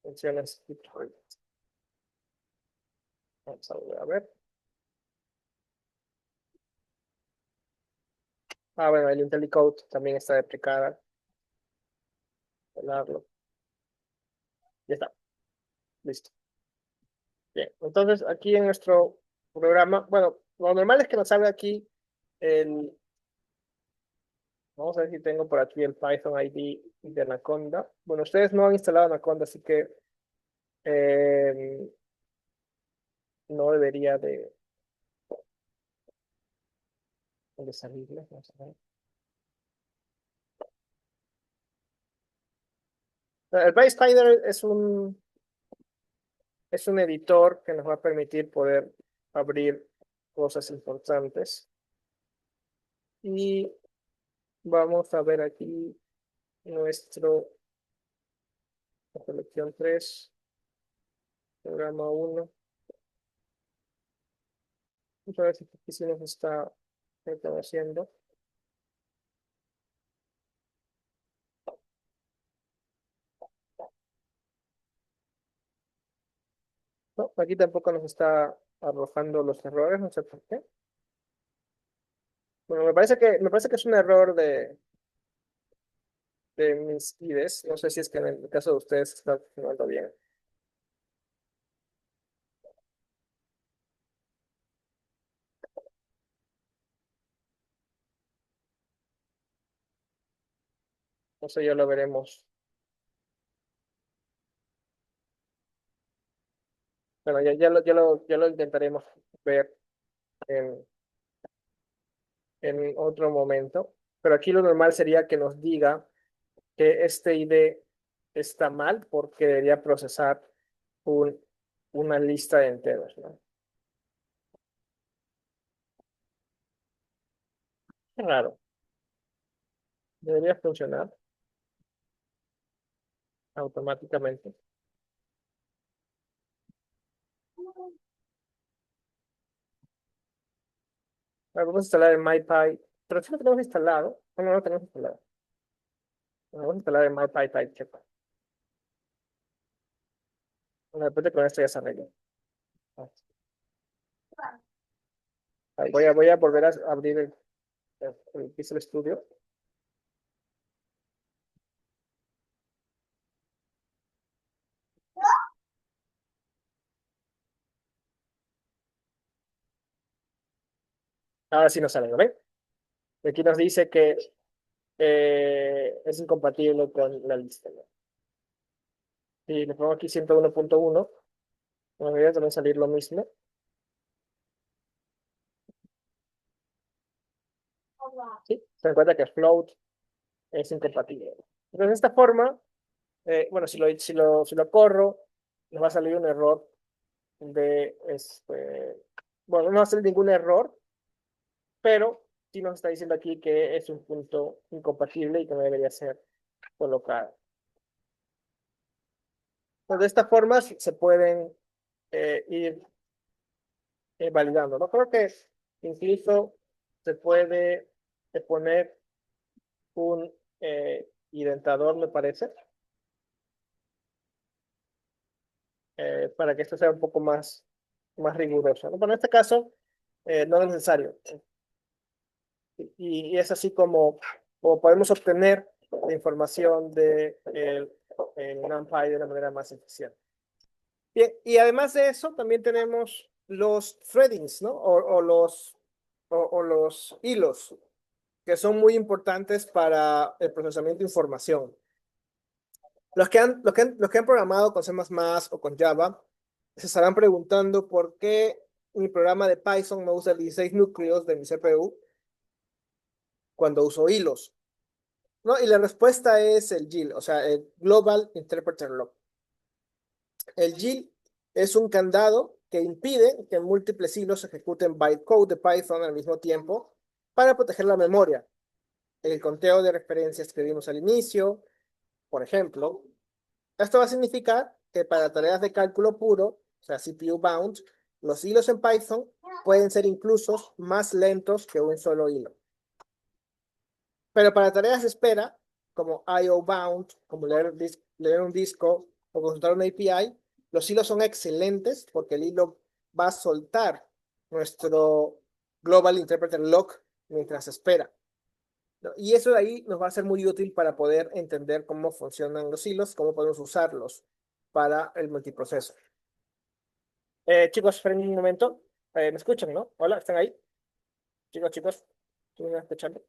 funciones. Vamos a volver a ver. Ah, bueno, el IntelliCode también está deprecada. Instalarlo. Ya está. Listo. Bien. Entonces, aquí en nuestro programa, bueno, lo normal es que nos salga aquí el. Vamos a ver si tengo por aquí el Python ID de Anaconda. Bueno, ustedes no han instalado Anaconda, así que eh, no debería de salirles. Vamos a ver. El ByteSpider es un editor que nos va a permitir poder abrir cosas importantes. Y vamos a ver aquí nuestro colección 3 programa 1. Vamos a ver si aquí sí nos está reconociendo. No, aquí tampoco nos está arrojando los errores, no sé por qué. Bueno, me parece que es un error de mis IDEs. No sé si es que en el caso de ustedes está funcionando bien. No sé, ya lo veremos. Bueno, ya lo intentaremos ver en, en otro momento. Pero aquí lo normal sería que nos diga que este ID está mal porque debería procesar un, una lista de enteros, ¿no? Qué raro. Debería funcionar automáticamente. Ahora vamos a instalar el MyPy, pero si lo tenemos instalado. No, no lo tenemos instalado. Vamos a instalar el MyPy TypeCheck. Bueno, después de con esto ya se arregla. Voy a volver a abrir el Visual Studio. Ahora sí nos sale, ¿no ven? Aquí nos dice que es incompatible con la lista, ¿no? Si le pongo aquí 101.1, me debería también salir lo mismo. ¿Sí? Se dan cuenta que float es incompatible. Entonces, de esta forma, bueno, si lo corro, nos va a salir un error bueno, no va a salir ningún error, pero sí nos está diciendo aquí que es un punto incompatible y que no debería ser colocado. Pues de esta forma se pueden ir validando, ¿no? Creo que incluso se puede poner un identador, me parece, para que esto sea un poco más riguroso, ¿no? Pero en este caso, no es necesario. Y es así como podemos obtener la información de el NumPy de una manera más eficiente. Bien, y además de eso, también tenemos los threadings, ¿no? O los hilos, que son muy importantes para el procesamiento de información. Los que han programado con C++ o con Java se estarán preguntando por qué mi programa de Python no usa 16 núcleos de mi CPU cuando uso hilos, ¿no? Y la respuesta es el GIL, o sea, el Global Interpreter Lock. El GIL es un candado que impide que múltiples hilos ejecuten bytecode de Python al mismo tiempo para proteger la memoria. El conteo de referencias que vimos al inicio, por ejemplo. Esto va a significar que para tareas de cálculo puro, o sea, CPU bound, los hilos en Python pueden ser incluso más lentos que un solo hilo. Pero para tareas de espera, como I/O bound, como leer un disco o consultar una API, los hilos son excelentes porque el hilo va a soltar nuestro Global Interpreter Lock mientras espera, ¿no? Y eso de ahí nos va a ser muy útil para poder entender cómo funcionan los hilos, cómo podemos usarlos para el multiproceso. Chicos, esperen un momento. ¿Me escuchan, no? Hola, ¿están ahí? Chicos, ¿tú me estás escuchando?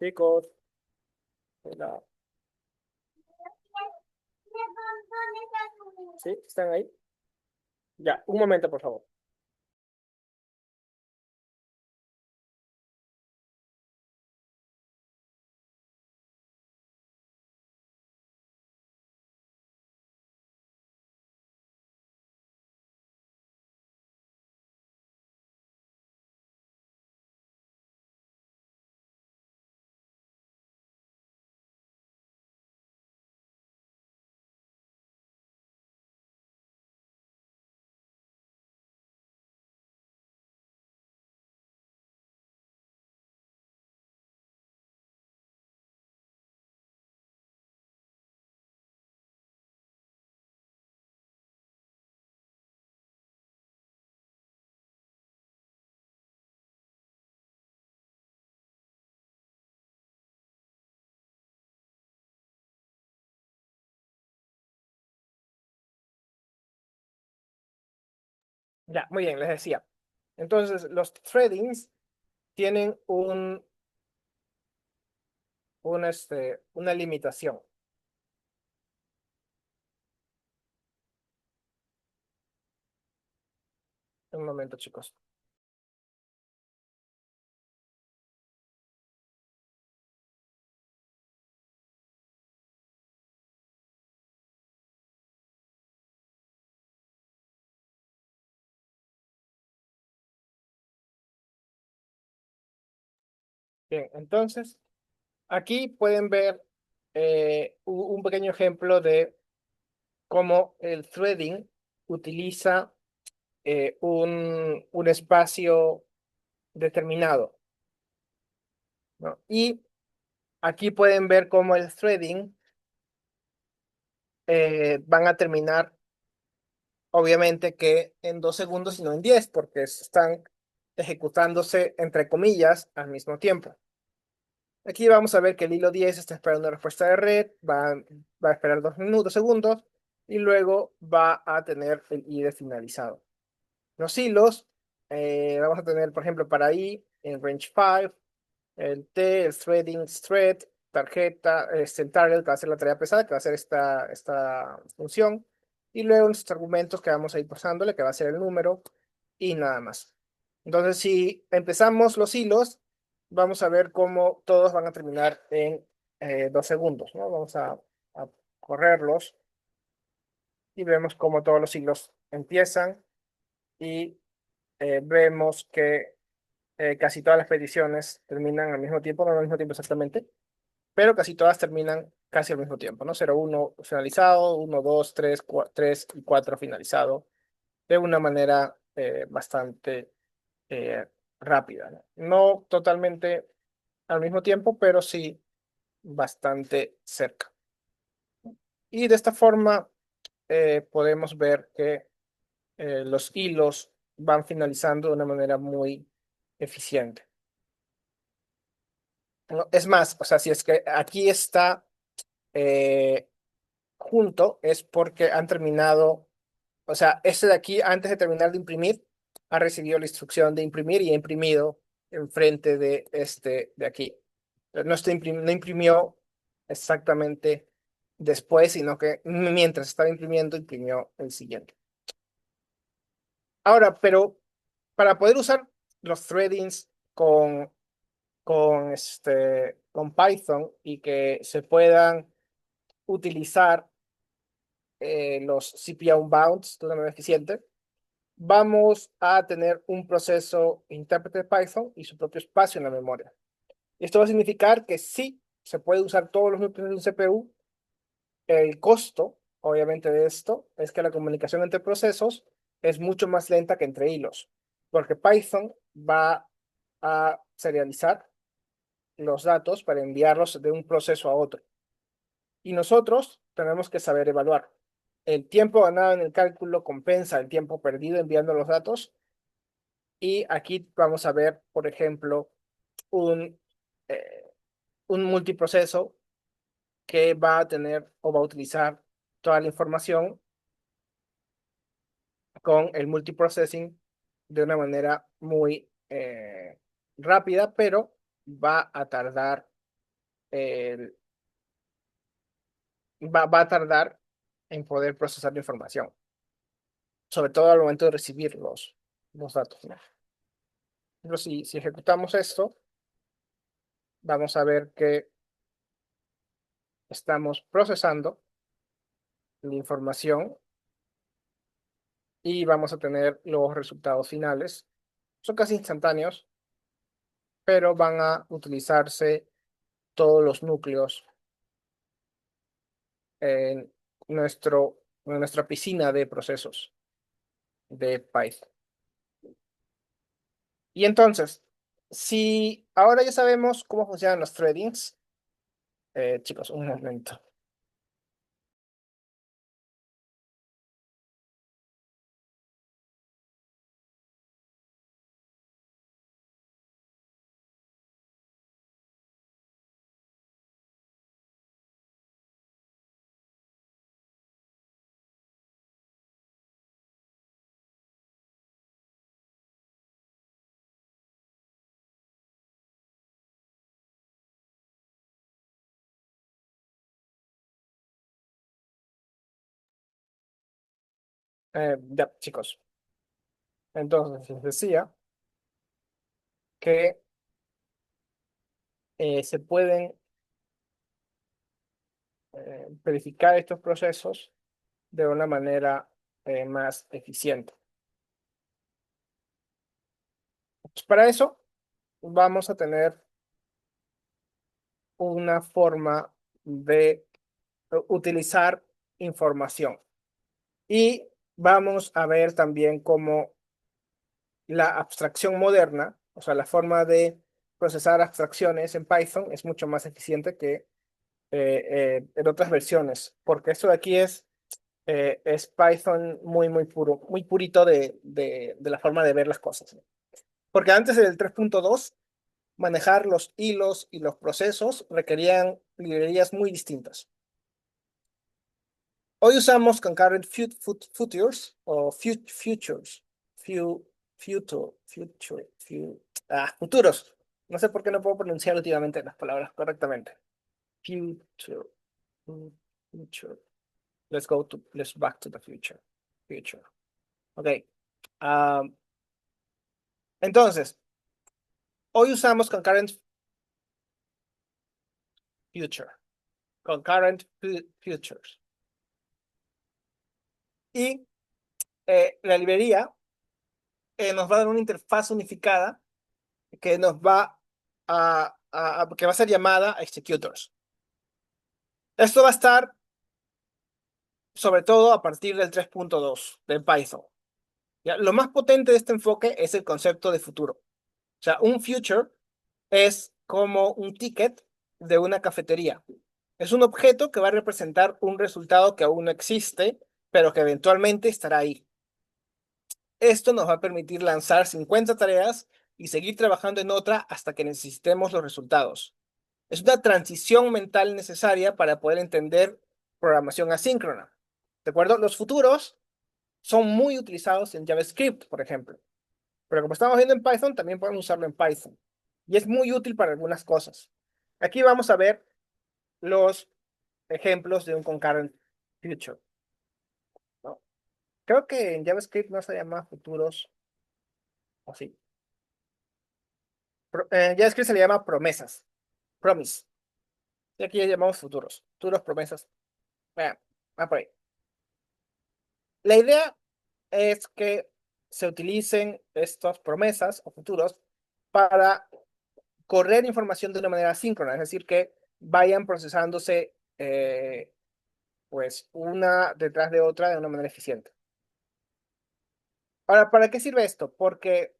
Chicos, hola. ¿Sí? ¿Están ahí? Ya, un momento, por favor. Ya, muy bien, les decía. Entonces, los threadings tienen una limitación. Un momento, chicos. Bien, entonces, aquí pueden ver un pequeño ejemplo de cómo el threading utiliza un espacio determinado, ¿no? Y aquí pueden ver cómo el threading van a terminar, obviamente que en 2 segundos y no en 10, porque están ejecutándose entre comillas al mismo tiempo. Aquí vamos a ver que el hilo 10 está esperando una respuesta de red, va a esperar 2 segundos y luego va a tener el IDE finalizado. Los hilos vamos a tener, por ejemplo, para I, en range 5, el T, el threading, thread, tarjeta, el target, que va a ser la tarea pesada, que va a ser esta función, y luego nuestros argumentos que vamos a ir pasándole, que va a ser el número, y nada más. Entonces, si empezamos los hilos, vamos a ver cómo todos van a terminar en 2 segundos, ¿no? Vamos a correrlos y vemos cómo todos los hilos empiezan y vemos que casi todas las peticiones terminan al mismo tiempo, no al mismo tiempo exactamente, pero casi todas terminan casi al mismo tiempo, ¿no? 0, 1 finalizado, 1, 2, 3, 3 y 4 finalizado, de una manera bastante eh, rápida, ¿no? No totalmente al mismo tiempo, pero sí bastante cerca. Y de esta forma podemos ver que los hilos van finalizando de una manera muy eficiente. No, es más, o sea, si es que aquí está eh, junto, es porque han terminado, o sea, este de aquí, antes de terminar de imprimir, ha recibido la instrucción de imprimir y ha imprimido enfrente de este de aquí. No, no imprimió exactamente después, sino que mientras estaba imprimiendo, imprimió el siguiente. Ahora, pero para poder usar los threadings con Python y que se puedan utilizar los CPU bounds de una manera eficiente, vamos a tener un proceso intérprete de Python y su propio espacio en la memoria. Esto va a significar que sí se puede usar todos los núcleos de un CPU. El costo, obviamente, de esto es que la comunicación entre procesos es mucho más lenta que entre hilos, porque Python va a serializar los datos para enviarlos de un proceso a otro. Y nosotros tenemos que saber evaluar. El tiempo ganado en el cálculo compensa el tiempo perdido enviando los datos. Y aquí vamos a ver, por ejemplo, un, eh, un multiproceso que va a tener o va a utilizar toda la información con el multiprocessing de una manera muy rápida, pero va a tardar, el- va a tardar en poder procesar la información, sobre todo al momento de recibir los datos, ¿no? Pero si ejecutamos esto, vamos a ver que estamos procesando la información y vamos a tener los resultados finales. Son casi instantáneos, pero van a utilizarse todos los núcleos en en nuestra piscina de procesos de Python. Y entonces, si ahora ya sabemos cómo funcionan los threadings, chicos, un momento. Ya, chicos. Entonces, les decía que se pueden verificar estos procesos de una manera más eficiente. Pues para eso vamos a tener una forma de utilizar información y vamos a ver también cómo la abstracción moderna, o sea, la forma de procesar abstracciones en Python es mucho más eficiente que en otras versiones, porque esto de aquí es Python muy puro, muy purito de la forma de ver las cosas, ¿no? Porque antes del 3.2 manejar los hilos y los procesos requerían librerías muy distintas. Hoy usamos Concurrent Futures o Futures. futuros. No sé por qué no puedo pronunciar últimamente las palabras correctamente. Future, future. Let's back to the future. Future. Ok. Um, entonces, hoy usamos concurrent future. Concurrent futures. Y la librería nos va a dar una interfaz unificada que nos va que va a ser llamada executors. Esto va a estar sobre todo a partir del 3.2 de Python. ¿Ya? Lo más potente de este enfoque es el concepto de futuro. O sea, un future es como un ticket de una cafetería. Es un objeto que va a representar un resultado que aún no existe, pero que eventualmente estará ahí. Esto nos va a permitir lanzar 50 tareas y seguir trabajando en otra hasta que necesitemos los resultados. Es una transición mental necesaria para poder entender programación asíncrona. ¿De acuerdo? Los futuros son muy utilizados en JavaScript, por ejemplo. Pero como estamos viendo en Python, también podemos usarlo en Python. Y es muy útil para algunas cosas. Aquí vamos a ver los ejemplos de un concurrent future, ¿no? Creo que en JavaScript no se llama futuros, o sí. En JavaScript se le llama promesas, promise. Y aquí ya llamamos futuros, futuros, promesas. Vean, va por ahí. La idea es que se utilicen estas promesas o futuros para correr información de una manera síncrona, es decir, que vayan procesándose pues una detrás de otra de una manera eficiente. Ahora, ¿para qué sirve esto? Porque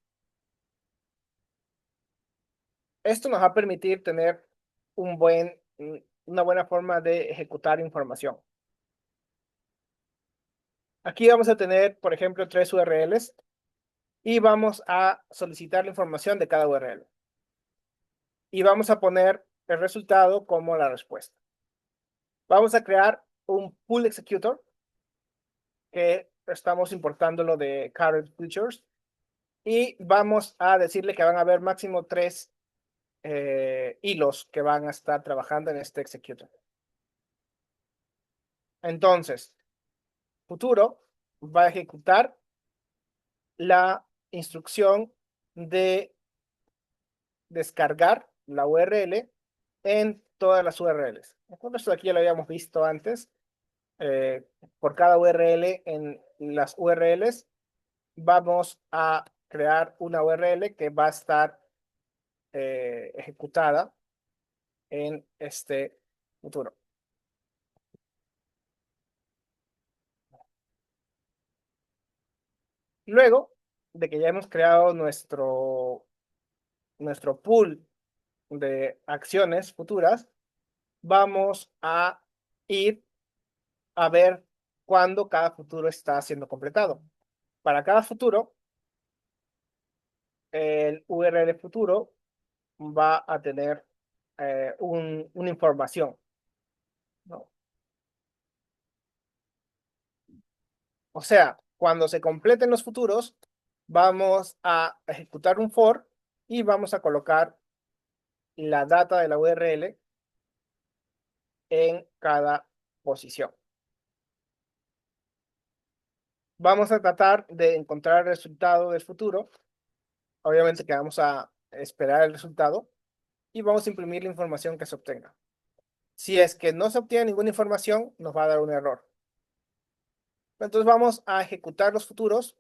esto nos va a permitir tener una buena forma de ejecutar información. Aquí vamos a tener, por ejemplo, 3 URLs y vamos a solicitar la información de cada URL. Y vamos a poner el resultado como la respuesta. Vamos a crear un pull executor que estamos importándolo de current futures y vamos a decirle que van a haber máximo 3 hilos que van a estar trabajando en este executor. Entonces, futuro va a ejecutar la instrucción de descargar la URL en todas las URLs. Esto aquí ya lo habíamos visto antes. Por cada URL en las URLs vamos a crear una URL que va a estar ejecutada en este futuro. Luego de que ya hemos creado nuestro pool de acciones futuras, vamos a ir a ver cuándo cada futuro está siendo completado. Para cada futuro, el URL futuro va a tener una información, ¿no? O sea, cuando se completen los futuros, vamos a ejecutar un for y vamos a colocar la data de la URL en cada posición. Vamos a tratar de encontrar el resultado del futuro. Obviamente que vamos a esperar el resultado y vamos a imprimir la información que se obtenga. Si es que no se obtiene ninguna información, nos va a dar un error. Entonces vamos a ejecutar los futuros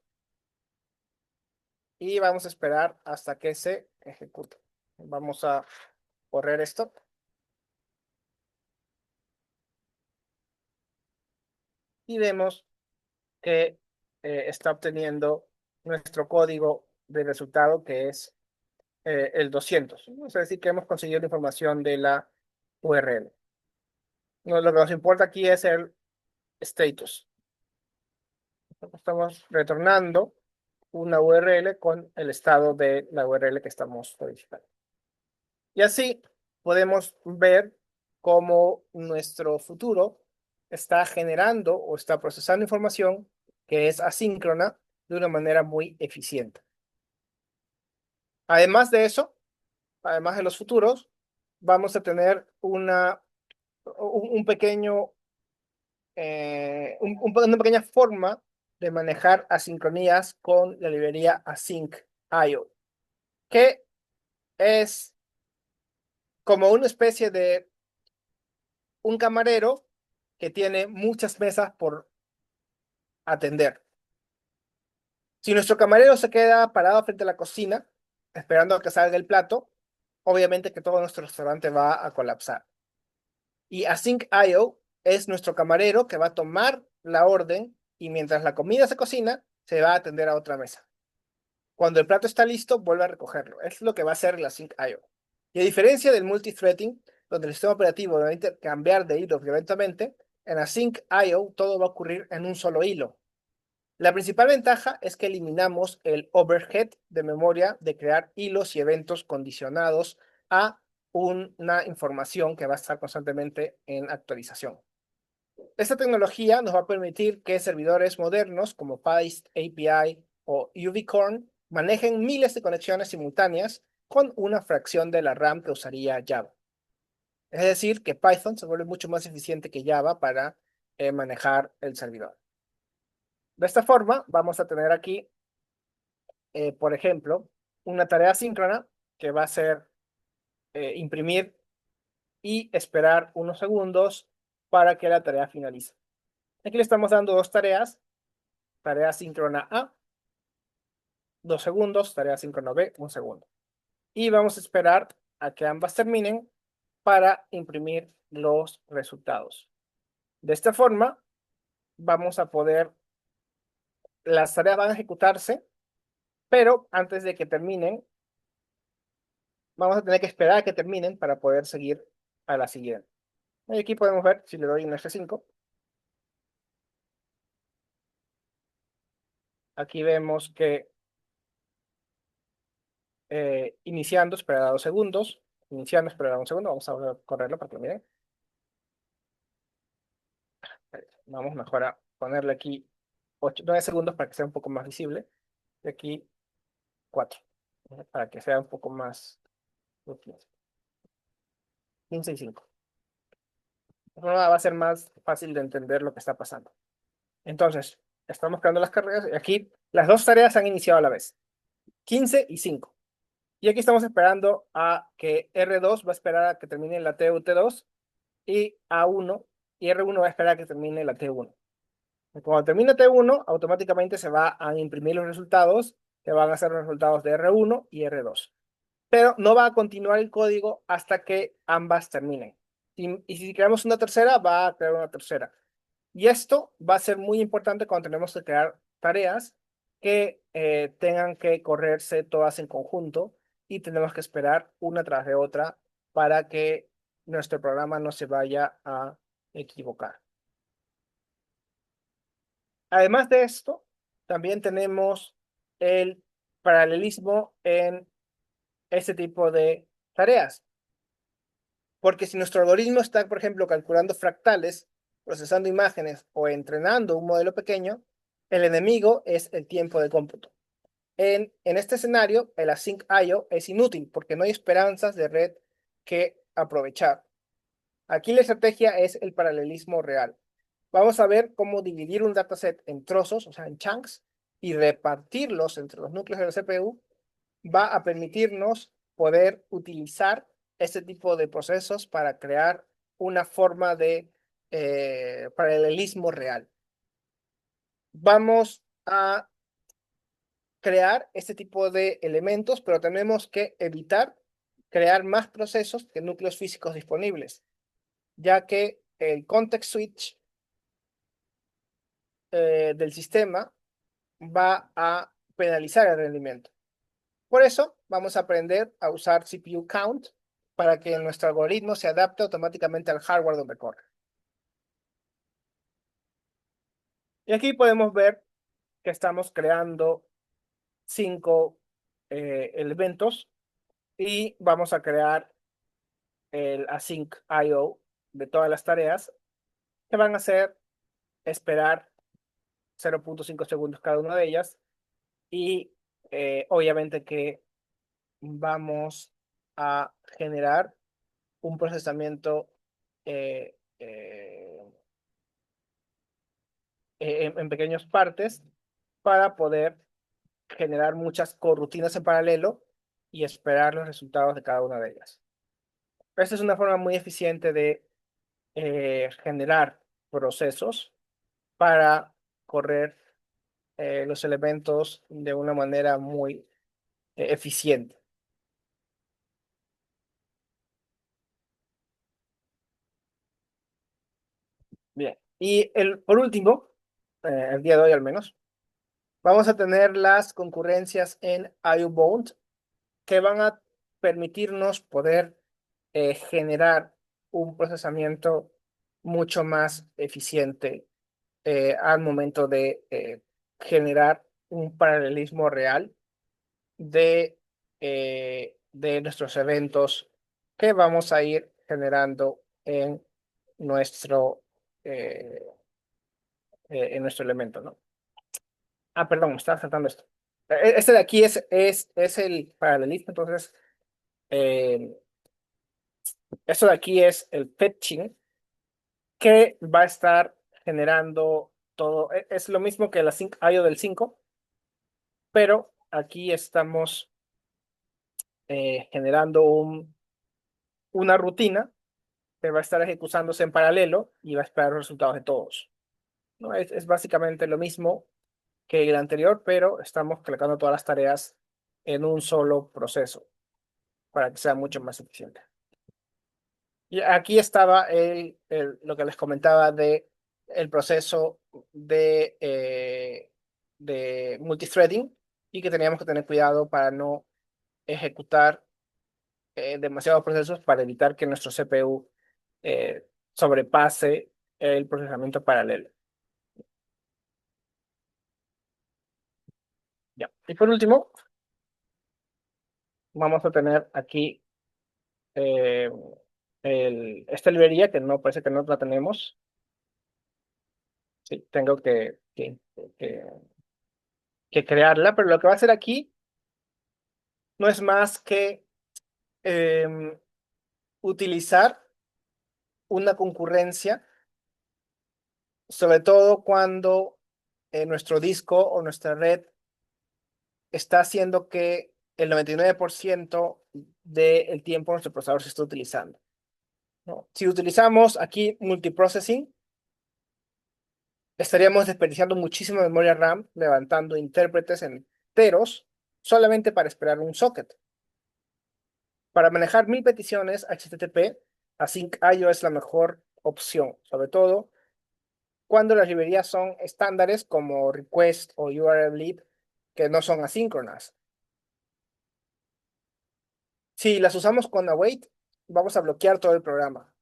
y vamos a esperar hasta que se ejecute. Vamos a correr esto. Y vemos que está obteniendo nuestro código de resultado, que es el 200. Es decir, que hemos conseguido la información de la URL. No, lo que nos importa aquí es el status. Estamos retornando una URL con el estado de la URL que estamos solicitando. Y así podemos ver cómo nuestro futuro está generando o está procesando información que es asíncrona de una manera muy eficiente. Además de eso, además de los futuros, vamos a tener un pequeño, una pequeña forma de manejar asincronías con la librería async.io, que es como una especie de un camarero que tiene muchas mesas por atender. Si nuestro camarero se queda parado frente a la cocina, esperando a que salga el plato, obviamente que todo nuestro restaurante va a colapsar. Y Async.io es nuestro camarero que va a tomar la orden y mientras la comida se cocina, se va a atender a otra mesa. Cuando el plato está listo, vuelve a recogerlo. Es lo que va a hacer el Async.io. Y a diferencia del multithreading, donde el sistema operativo va a intercambiar de hilos violentamente, en Async.io todo va a ocurrir en un solo hilo. La principal ventaja es que eliminamos el overhead de memoria de crear hilos y eventos condicionados a una información que va a estar constantemente en actualización. Esta tecnología nos va a permitir que servidores modernos como Feist API o Uvicorn manejen miles de conexiones simultáneas con una fracción de la RAM que usaría Java. Es decir, que Python se vuelve mucho más eficiente que Java para manejar el servidor. De esta forma, vamos a tener aquí, por ejemplo, una tarea síncrona que va a ser imprimir y esperar unos segundos para que la tarea finalice. Aquí le estamos dando dos tareas, tarea síncrona A, 2 segundos, tarea síncrona B, 1 segundo. Y vamos a esperar a que ambas terminen para imprimir los resultados. De esta forma, vamos a poder, las tareas van a ejecutarse, pero antes de que terminen, vamos a tener que esperar a que terminen para poder seguir a la siguiente. Y aquí podemos ver, si le doy un F5, aquí vemos que iniciando, esperará 2 segundos, iniciando, esperará 1 segundo, vamos a correrlo para que lo miren. Vamos mejor a ponerle aquí 9 segundos para que sea un poco más visible. Y aquí 4, para que sea un poco más 15 y 5. Va a ser más fácil de entender lo que está pasando. Entonces, estamos creando las carreras y aquí las dos tareas han iniciado a la vez. 15 y 5. Y aquí estamos esperando a que R2 va a esperar a que termine la TUT2 y A1 y R1 va a esperar a que termine la T1. Cuando termine T1, automáticamente se va a imprimir los resultados, que van a ser los resultados de R1 y R2. Pero no va a continuar el código hasta que ambas terminen. Y si creamos una tercera, va a crear una tercera. Y esto va a ser muy importante cuando tenemos que crear tareas que tengan que correrse todas en conjunto y tenemos que esperar una tras de otra para que nuestro programa no se vaya a equivocar. Además de esto, también tenemos el paralelismo en este tipo de tareas. Porque si nuestro algoritmo está, por ejemplo, calculando fractales, procesando imágenes o entrenando un modelo pequeño, el enemigo es el tiempo de cómputo. En este escenario, el async.io es inútil porque no hay esperanzas de red que aprovechar. Aquí la estrategia es el paralelismo real. Vamos a ver cómo dividir un dataset en trozos, o sea, en chunks, y repartirlos entre los núcleos de la CPU va a permitirnos poder utilizar este tipo de procesos para crear una forma de paralelismo real. Vamos a crear este tipo de elementos, pero tenemos que evitar crear más procesos que núcleos físicos disponibles, ya que el context switch del sistema va a penalizar el rendimiento. Por eso vamos a aprender a usar CPU count para que nuestro algoritmo se adapte automáticamente al hardware donde corre. Y aquí podemos ver que estamos creando 5 elementos y vamos a crear el async IO de todas las tareas que van a ser esperar 0.5 segundos cada una de ellas y obviamente que vamos a generar un procesamiento eh, eh, en pequeñas partes para poder generar muchas corrutinas en paralelo y esperar los resultados de cada una de ellas. Esta es una forma muy eficiente de generar procesos para correr los elementos de una manera muy eficiente. Bien, y por último, el día de hoy al menos, vamos a tener las concurrencias en IOBound que van a permitirnos poder generar un procesamiento mucho más eficiente al momento de generar un paralelismo real de nuestros eventos que vamos a ir generando eh, en nuestro elemento, ¿no? Ah, perdón, me estaba saltando esto. Este de aquí es el paralelismo, entonces, eh, esto de aquí es el fetching que va a estar generando todo. Es lo mismo que la IO del 5, pero aquí estamos generando una rutina que va a estar ejecutándose en paralelo y va a esperar los resultados de todos, ¿no? Es básicamente lo mismo que el anterior, pero estamos colocando todas las tareas en un solo proceso para que sea mucho más eficiente. Y aquí estaba lo que les comentaba de el proceso de multithreading y que teníamos que tener cuidado para no ejecutar demasiados procesos para evitar que nuestro CPU sobrepase el procesamiento paralelo. Ya. Y por último, vamos a tener aquí eh, esta librería que no parece que no la tenemos. Sí, tengo que, que crearla, pero lo que va a hacer aquí no es más que em, utilizar una concurrencia, sobre todo cuando nuestro disco o nuestra red está haciendo que el 99% del tiempo nuestro procesador se está utilizando, ¿no? Si utilizamos aquí multiprocessing, estaríamos desperdiciando muchísima memoria RAM, levantando intérpretes enteros solamente para esperar un socket. Para manejar 1000 peticiones HTTP, Async.io es la mejor opción, sobre todo cuando las librerías son estándares como request o URL-lib, que no son asíncronas. Si las usamos con await, vamos a bloquear todo el programa.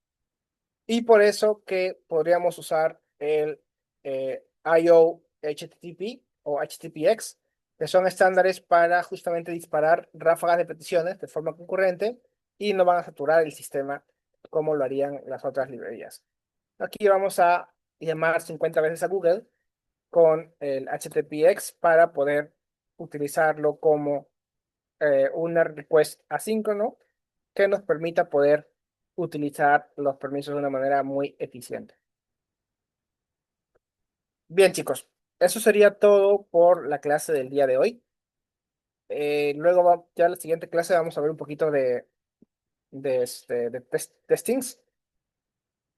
Y por eso que podríamos usar el IO HTTP o HTTPX, que son estándares para justamente disparar ráfagas de peticiones de forma concurrente y no van a saturar el sistema como lo harían las otras librerías. Aquí vamos a llamar 50 veces a Google con el HTTPX para poder utilizarlo como una request asíncrono que nos permita poder utilizar los permisos de una manera muy eficiente. Bien, chicos, eso sería todo por la clase del día de hoy. Luego, ya en la siguiente clase vamos a ver un poquito de testings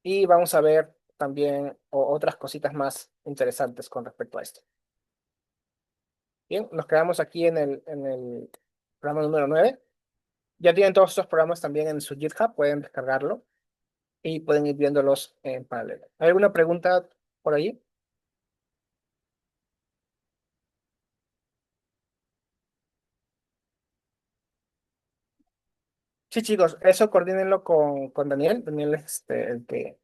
y vamos a ver también otras cositas más interesantes con respecto a esto. Bien, nos quedamos aquí en el programa número 9. Ya tienen todos estos programas también en su GitHub, pueden descargarlo y pueden ir viéndolos en paralelo. ¿Hay alguna pregunta por ahí? Sí, chicos, eso coordínenlo con Daniel. Daniel es el que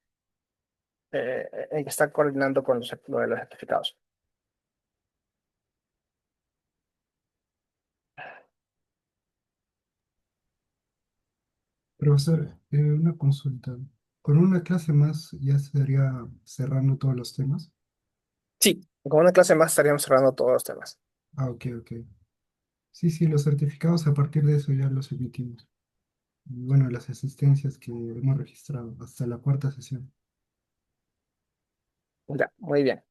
está coordinando con lo de los certificados. Profesor, una consulta. ¿Con una clase más ya estaría cerrando todos los temas? Sí, con una clase más estaríamos cerrando todos los temas. Ah, ok, ok. Sí, sí, los certificados a partir de eso ya los emitimos. Y bueno, las asistencias que hemos registrado hasta la cuarta sesión. Ya, muy bien.